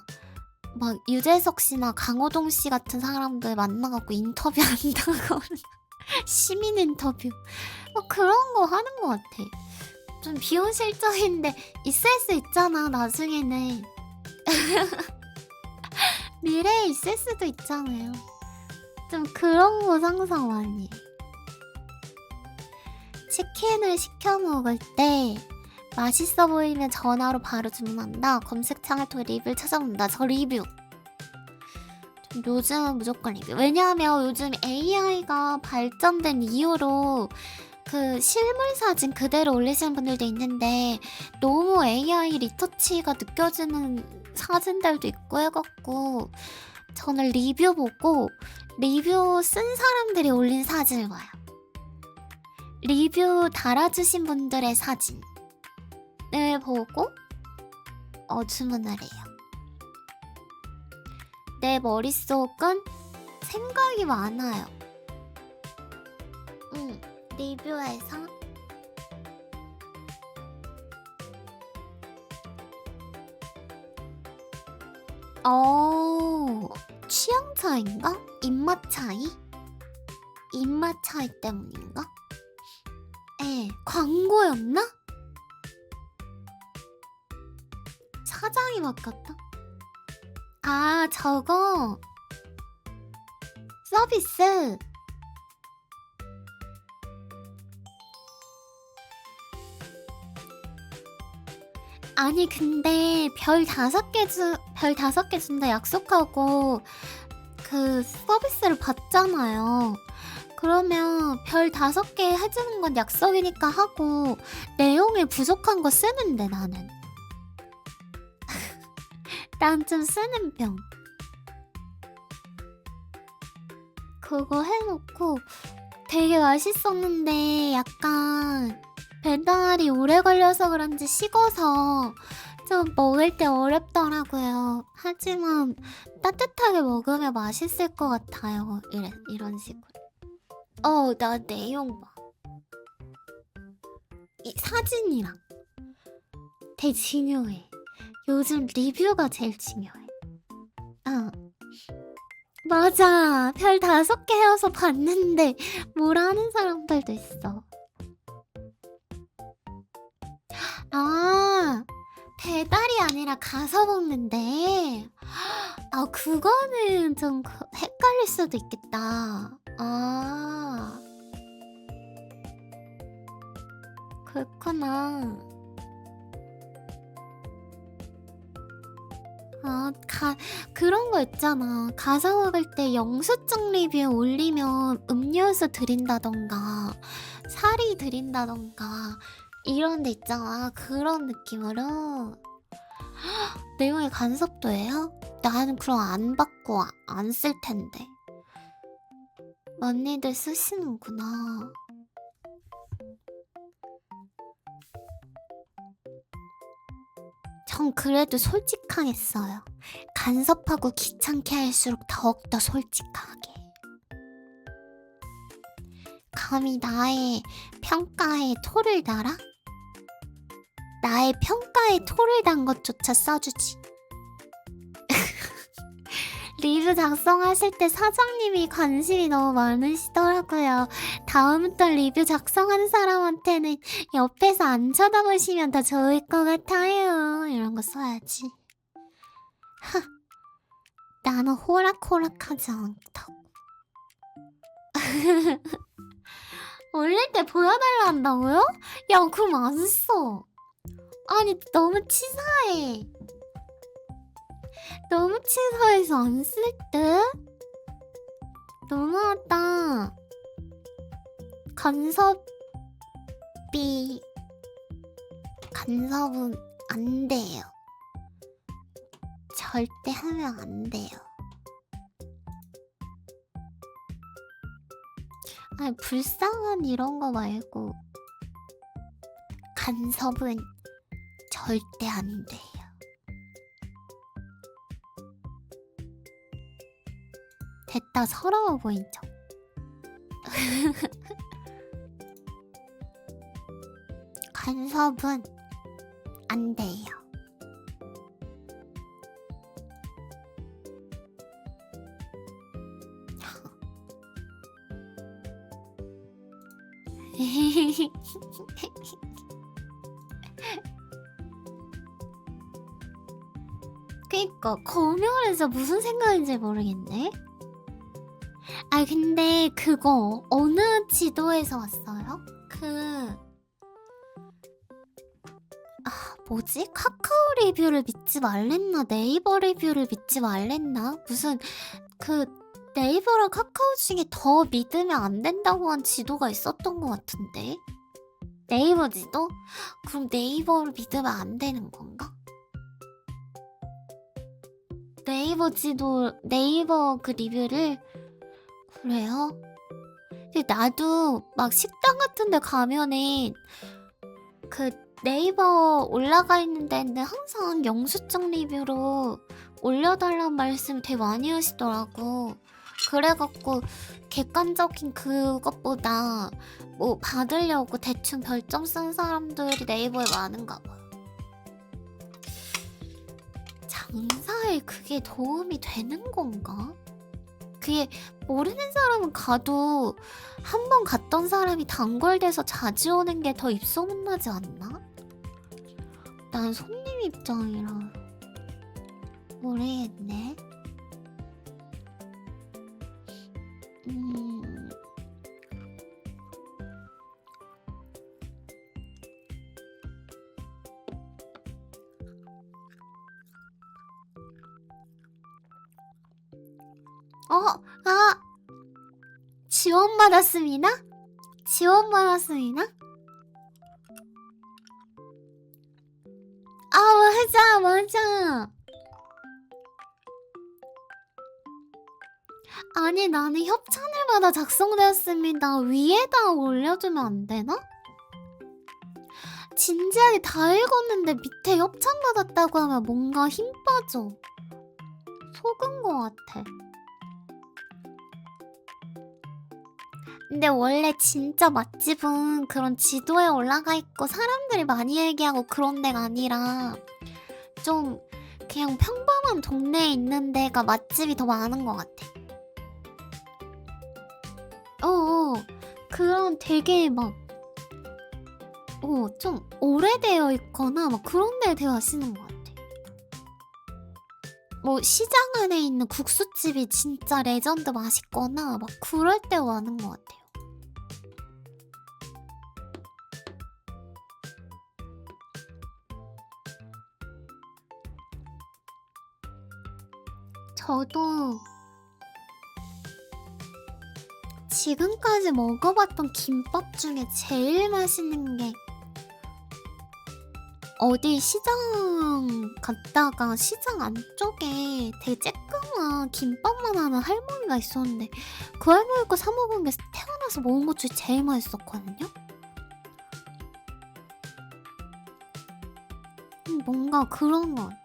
막 유재석 씨나 강호동 씨 같은 사람들 만나갖고 인터뷰한다고 시민 인터뷰 그런 거 하는 것 같아. 좀 비현실적인데 있을 수 있잖아 나중에는. 미래에 있을 수도 있잖아요. 좀 그런 거 상상 많이 해. 치킨을 시켜 먹을 때 맛있어 보이면 전화로 바로 주문한다. 검색창을 통해 리뷰를 찾아본다. 저 리뷰. 요즘은 무조건 리뷰. 왜냐하면 요즘 AI가 발전된 이후로 그 실물 사진 그대로 올리시는 분들도 있는데 너무 AI 리터치가 느껴지는 사진들도 있고 해갖고 저는 리뷰 보고 리뷰 쓴 사람들이 올린 사진을 봐요. 리뷰 달아주신 분들의 사진을 보고 주문을 해요. 내 머릿속은 생각이 많아요. 리뷰에서 취향 차이인가? 입맛 차이? 입맛 차이 때문인가? 광고였나? 사장이 바뀌었다? 아, 저거 서비스. 아니 근데 별 5개 준다 약속하고 그 서비스를 받잖아요. 그러면 별 5개 해주는 건 약속이니까 하고 내용이 부족한 거 쓰는데 나는. 난 좀 쓰는 병. 그거 해놓고 되게 맛있었는데 약간 배달이 오래 걸려서 그런지 식어서 좀 먹을 때 어렵더라고요. 하지만 따뜻하게 먹으면 맛있을 것 같아요. 이런 식으로. 나 내용 봐. 이 사진이랑 되게 중요해. 요즘 리뷰가 제일 중요해. 맞아. 별 5개 해서 봤는데 뭐라는 사람들도 있어. 아, 배달이 아니라 가서 먹는데. 그거는 좀 헷갈릴 수도 있겠다. 그렇구나. 그런 거 있잖아. 가서 먹을 때 영수증 리뷰 올리면 음료수 드린다던가 사리 드린다던가 이런 데 있잖아. 그런 느낌으로. 내용에 간섭도 해요? 나는 그럼 안 받고 안 쓸 텐데. 언니들 쓰시는구나. 전 그래도 솔직하게 써요. 간섭하고 귀찮게 할수록 더욱더 솔직하게. 감히 나의 평가에 토를 달아? 나의 평가에 토를 단 것조차 써주지. 리뷰 작성하실 때 사장님이 관심이 너무 많으시더라고요. 다음부터 리뷰 작성하는 사람한테는 옆에서 안 쳐다보시면 더 좋을 것 같아요. 이런 거 써야지. 나는 호락호락하지 않다고. 올릴 때 보여달라 한다고요? 야, 그럼 안 써. 아니, 너무 치사해. 너무 치사해서 안 쓸 듯? 너무하다. 간섭은 안 돼요. 절대 하면 안 돼요. 아니, 불쌍한 이런 거 말고 간섭은 절대 안 돼요. 됐다, 서러워 보이죠? 간섭은 안 돼요. 그니까 검열에서 무슨 생각인지 모르겠네. 아 근데 그거 어느 지도에서 왔어요? 뭐지? 카카오 리뷰를 믿지 말랬나 네이버 리뷰를 믿지 말랬나 무슨 네이버랑 카카오 중에 더 믿으면 안 된다고 한 지도가 있었던 것 같은데. 네이버 지도? 그럼 네이버를 믿으면 안 되는 건가? 네이버 지도, 네이버 그 리뷰를? 그래요? 근데 나도 막 식당 같은 데 가면은 네이버 올라가 있는 데는 항상 영수증 리뷰로 올려달라는 말씀 되게 많이 하시더라고. 그래갖고 객관적인 그것보다 뭐 받으려고 대충 별점 쓴 사람들이 네이버에 많은가 봐. 장사에 그게 도움이 되는 건가? 그게 모르는 사람은 가도 한 번 갔던 사람이 단골돼서 자주 오는 게 더 입소문나지 않나? 난 손님 입장이라 모르겠네. 지원받았습니다? 지원받았습니다? 맞아. 아니 나는 협찬을마다 작성되었습니다. 위에다 올려주면 안 되나? 진지하게 다 읽었는데 밑에 협찬 받았다고 하면 뭔가 힘 빠져. 속은 것 같아. 근데 원래 진짜 맛집은 그런 지도에 올라가 있고 사람들이 많이 얘기하고 그런 데가 아니라 좀 그냥 평범한 동네에 있는 데가 맛집이 더 많은 것 같아. 그런 되게 막 좀 오래되어 있거나 막 그런 데 되게 맛있는 것 같아. 뭐 시장 안에 있는 국수집이 진짜 레전드 맛있거나 막 그럴 때 많은 것 같아요. 저도 지금까지 먹어봤던 김밥 중에 제일 맛있는 게 어디 시장 갔다가 시장 안쪽에 되게 쬐끄만 김밥만 하는 할머니가 있었는데 그 할머니 거 사 먹은 게 태어나서 먹은 것 중에 제일 맛있었거든요? 뭔가 그런 것 같아.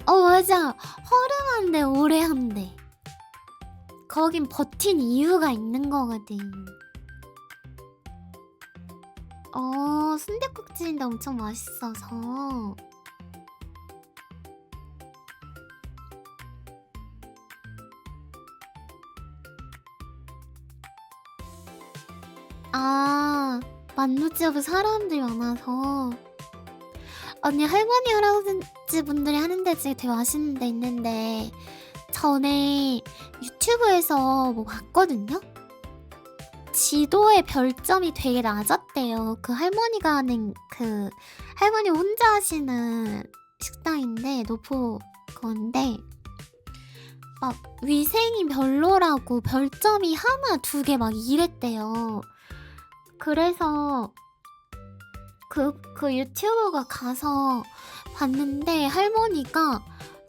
맞아. 허름한데 오래한데. 거긴 버틴 이유가 있는 거거든. 순댓국집인데 엄청 맛있어서. 만두집 앞에 사람들이 많아서. 언니 할머니 할아버지 분들이 하는 데 중에 되게 맛있는 데 있는데 전에 유튜브에서 뭐 봤거든요? 지도에 별점이 되게 낮았대요. 그 할머니가 하는 할머니 혼자 하시는 식당인데 노포 건데 막 위생이 별로라고 별점이 하나 두 개 막 이랬대요. 그래서 그 유튜버가 가서 봤는데 할머니가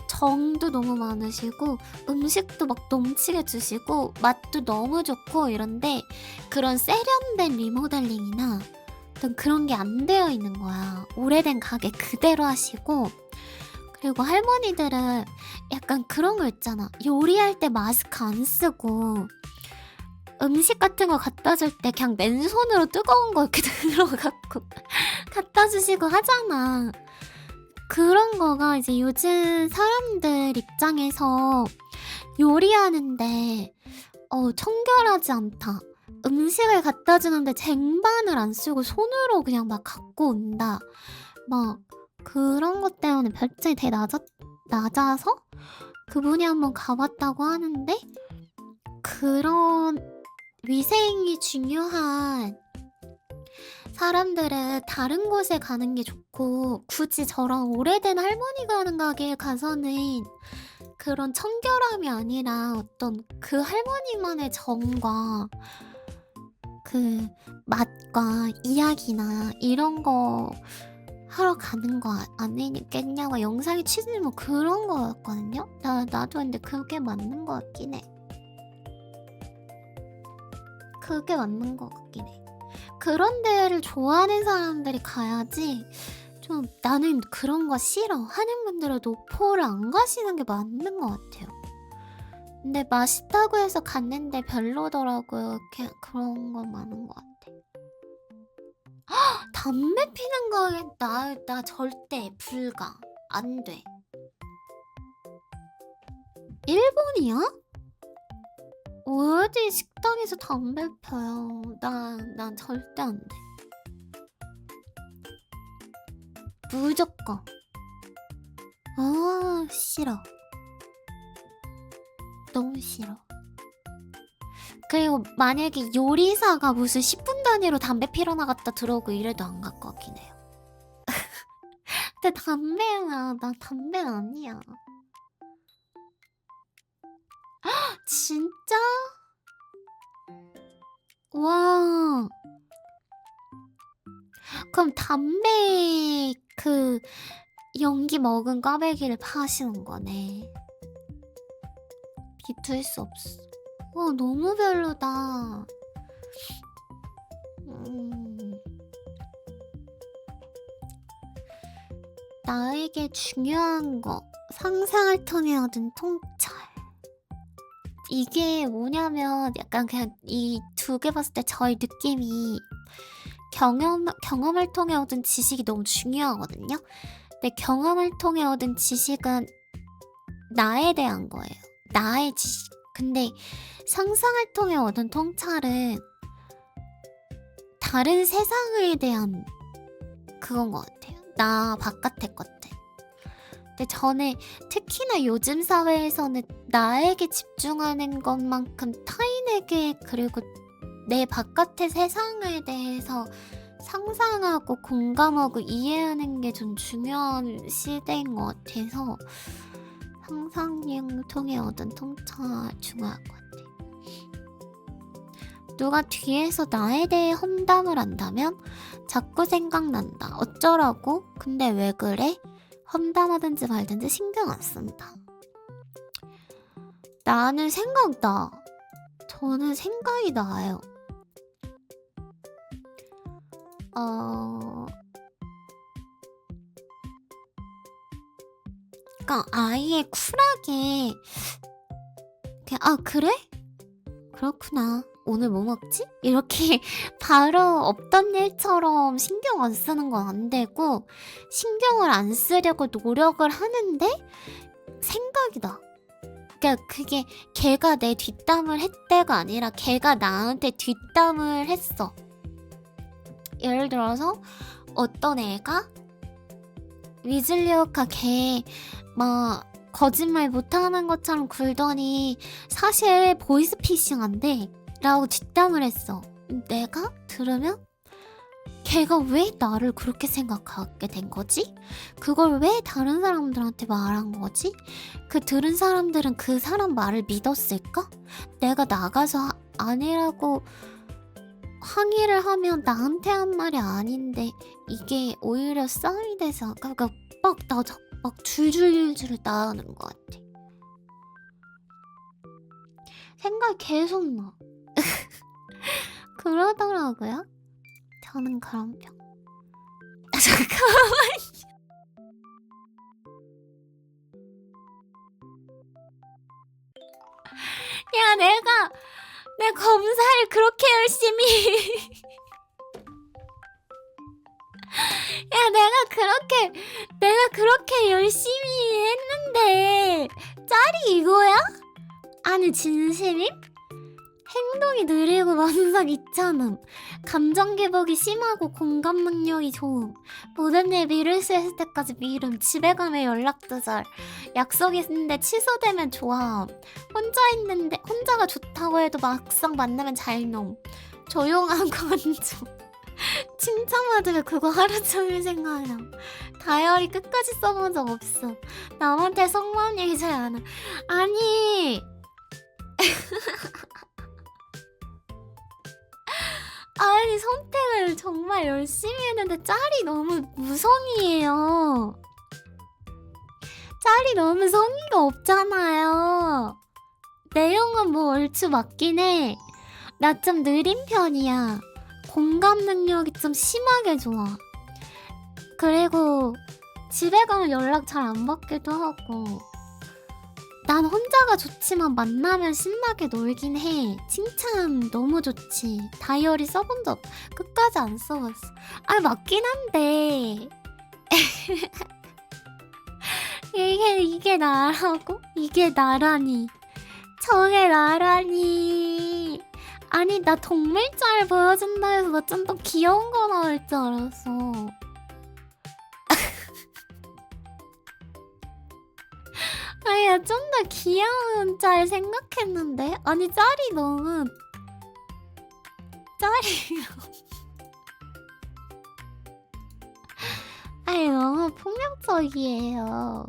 정도 너무 많으시고 음식도 막 넘치게 주시고 맛도 너무 좋고 이런데 그런 세련된 리모델링이나 어떤 그런 게 안 되어 있는 거야. 오래된 가게 그대로 하시고 그리고 할머니들은 약간 그런 거 있잖아. 요리할 때 마스크 안 쓰고 음식 같은 거 갖다 줄 때 그냥 맨손으로 뜨거운 거 이렇게 들어갖고 갖다 주시고 하잖아. 그런 거가 이제 요즘 사람들 입장에서 요리하는데 청결하지 않다. 음식을 갖다 주는데 쟁반을 안 쓰고 손으로 그냥 막 갖고 온다. 막 그런 것 때문에 별점이 되게 낮아서 그분이 한번 가봤다고 하는데, 그런 위생이 중요한 사람들은 다른 곳에 가는 게 좋고, 굳이 저런 오래된 할머니가 하는 가게에 가서는 그런 청결함이 아니라 어떤 그 할머니만의 정과 그 맛과 이야기나 이런 거 하러 가는 거 아니겠냐고 영상이 취재 뭐 그런 거였거든요. 나도 근데 그게 맞는 거 같긴 해. 그게 맞는 거 같긴 해. 그런 데를 좋아하는 사람들이 가야지. 좀 나는 그런 거 싫어 하는 분들은 노포를 안 가시는 게 맞는 것 같아요. 근데 맛있다고 해서 갔는데 별로더라고요. 그런 거 많은 것 같아. 담배 피는 거에 나 절대 불가. 안 돼. 일본이야? 어디 식당에서 담배 펴요. 난 절대 안 돼. 무조건. 아, 싫어. 너무 싫어. 그리고 만약에 요리사가 무슨 10분 단위로 담배 피러 나갔다 들어오고 이래도 안 갈 것 같긴 해요. 근데 나 담배는 아니야. 진짜? 와. 그럼 담배 그 연기 먹은 꽈배기를 파시는 거네. 비틀 수 없어. 너무 별로다. 나에게 중요한 거, 상상을 통해 얻은 통찰. 이게 뭐냐면 약간 그냥 이 두 개 봤을 때 저의 느낌이 경험을 통해 얻은 지식이 너무 중요하거든요. 근데 경험을 통해 얻은 지식은 나에 대한 거예요. 나의 지식. 근데 상상을 통해 얻은 통찰은 다른 세상에 대한 그건 것 같아요. 나 바깥의 것들. 근데 저는 특히나 요즘 사회에서는 나에게 집중하는 것만큼 타인에게 그리고 내 바깥의 세상에 대해서 상상하고 공감하고 이해하는 게 좀 중요한 시대인 것 같아서 상상력 통해 얻은 통찰 중요할 것 같아. 누가 뒤에서 나에 대해 험담을 한다면 자꾸 생각난다. 어쩌라고? 근데 왜 그래? 험담하든지 말든지 신경 안 쓴다. 나는 생각나. 저는 생각이 나요. 그러니까 아예 쿨하게 그냥 그래? 그렇구나. 오늘 뭐 먹지? 이렇게 바로 없던 일처럼 신경 안 쓰는 건 안 되고, 신경을 안 쓰려고 노력을 하는데 생각이 나. 그러니까 그게 걔가 내 뒷담을 했대가 아니라 걔가 나한테 뒷담을 했어. 예를 들어서 어떤 애가 위즐리오카 걔 막 거짓말 못하는 것처럼 굴더니 사실 보이스피싱한데 라고 뒷담을 했어. 내가 들으면 걔가 왜 나를 그렇게 생각하게 된 거지? 그걸 왜 다른 사람들한테 말한 거지? 그 들은 사람들은 그 사람 말을 믿었을까? 내가 나가서 아니라고 항의를 하면 나한테 한 말이 아닌데 이게 오히려 싸움이 돼서 그러니까 막 줄줄줄줄 나오는 것 같아. 생각이 계속 나. 그러더라고요. 저는 그런 편. 잠깐만. 야, 내 검사를 그렇게 열심히. 야, 내가 그렇게 열심히 했는데 짤이 이거야? 아니 진심임? 행동이 느리고 만삭 이찬음, 감정 기복이 심하고 공감 능력이 좋음, 모든 일 미룰 수 있을 때까지 미룸, 집에 가면 연락 두절, 약속 있는데 취소되면 좋아함, 혼자가 좋다고 해도 막상 만나면 잘놈, 조용하고 안좋. 칭찬받으면 그거 하루 종일 생각나. 다이어리 끝까지 써본 적 없어. 남한테 속마음 얘기 잘 안 해. 아니 아니 선택을 정말 열심히 했는데 짤이 너무 무성의예요. 짤이 너무 성의가 없잖아요. 내용은 뭐 얼추 맞긴 해. 나 좀 느린 편이야. 공감 능력이 좀 심하게 좋아. 그리고 집에 가면 연락 잘 안 받기도 하고. 난 혼자가 좋지만 만나면 신나게 놀긴 해. 칭찬 너무 좋지. 다이어리 써본 적 끝까지 안 써봤어. 아 맞긴 한데 이게 나라고? 이게 나라니. 저게 나라니. 아니 나 동물짤 보여준다 해서 나 좀 더 귀여운 거 나올 줄 알았어. 아야 좀 더 귀여운 짤 생각했는데. 아니 짤이 너무 아니 너무 폭력적이에요.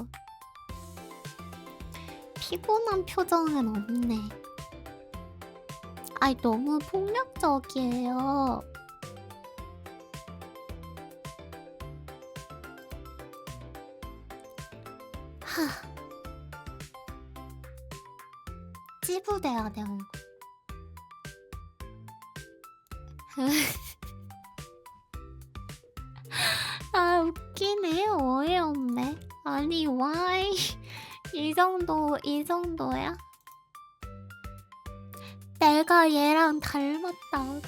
피곤한 표정은 없네. 아니 너무 폭력적이에요. 하. 찌부대야 내 얼굴. 아 웃기네. 어이없네. 아니 why 이 정도야? 내가 얘랑 닮았다고?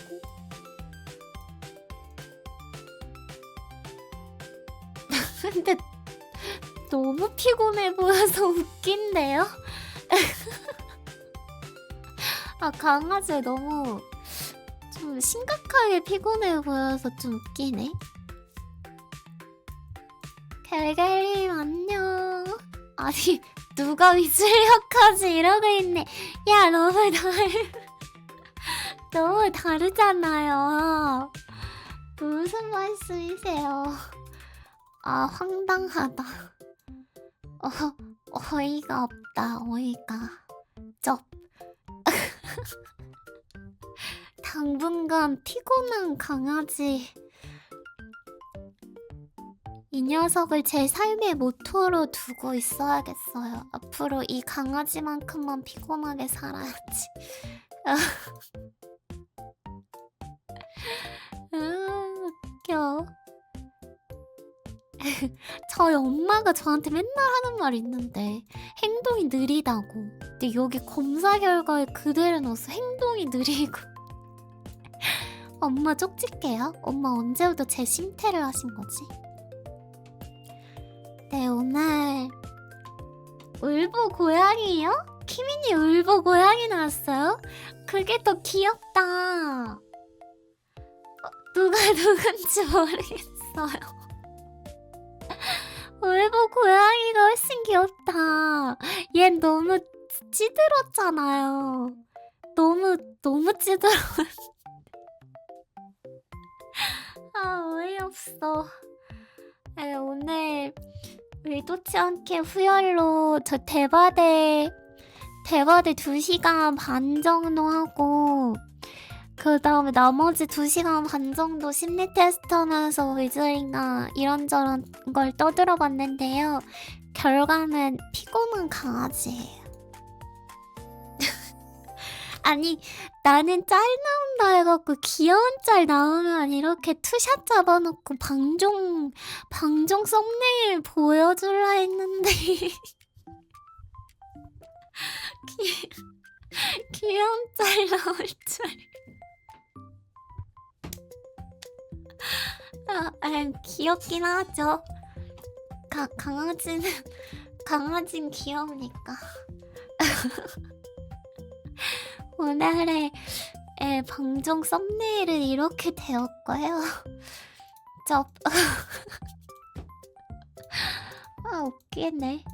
근데 너무 피곤해 보여서 웃긴데요? 아 강아지 너무 좀 심각하게 피곤해 보여서 좀 웃기네. 결결님 안녕. 아니 누가 위술력하지 이러고 있네. 야 너무 다르잖아요. 무슨 말씀이세요? 아 황당하다. 어이가 없다. 어이가 쩝. 당분간 피곤한 강아지, 이 녀석을 제 삶의 모토로 두고 있어야겠어요. 앞으로 이 강아지만큼만 피곤하게 살아야지. 웃겨. 저희 엄마가 저한테 맨날 하는 말이 있는데 행동이 느리다고. 근데 여기 검사 결과에 그대로 넣어서 행동이 느리고. 엄마 쪽집게요? 엄마 언제부터 제 심태를 하신 거지? 네 오늘 울보 고양이요? 키미니 울보 고양이 나왔어요? 그게 더 귀엽다. 누가 누군지 모르겠어요. 울보 고양이가 훨씬 귀엽다. 얜 너무 찌들었잖아요. 너무 찌들어. 아 어이없어. 네, 오늘 의도치 않게 후열로 저 대바대 2시간 반 정도 하고, 그 다음에 나머지 2시간 반 정도 심리 테스트 하면서 위즐이나 이런저런 걸 떠들어 봤는데요. 결과는 피곤한 강아지예요. 아니 나는 짤 나온다 해갖고 귀여운 짤 나오면 이렇게 투샷 잡아놓고 방종 썸네일 보여줄라 했는데 귀여운 짤 나올 줄. 귀엽긴 하죠. 강아지는 귀여우니까. 오늘의 방송 썸네일은 이렇게 되었고요. 저 아 웃기네.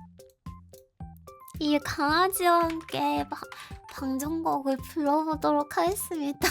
이 강아지와 함께 방송곡을 불러보도록 하겠습니다.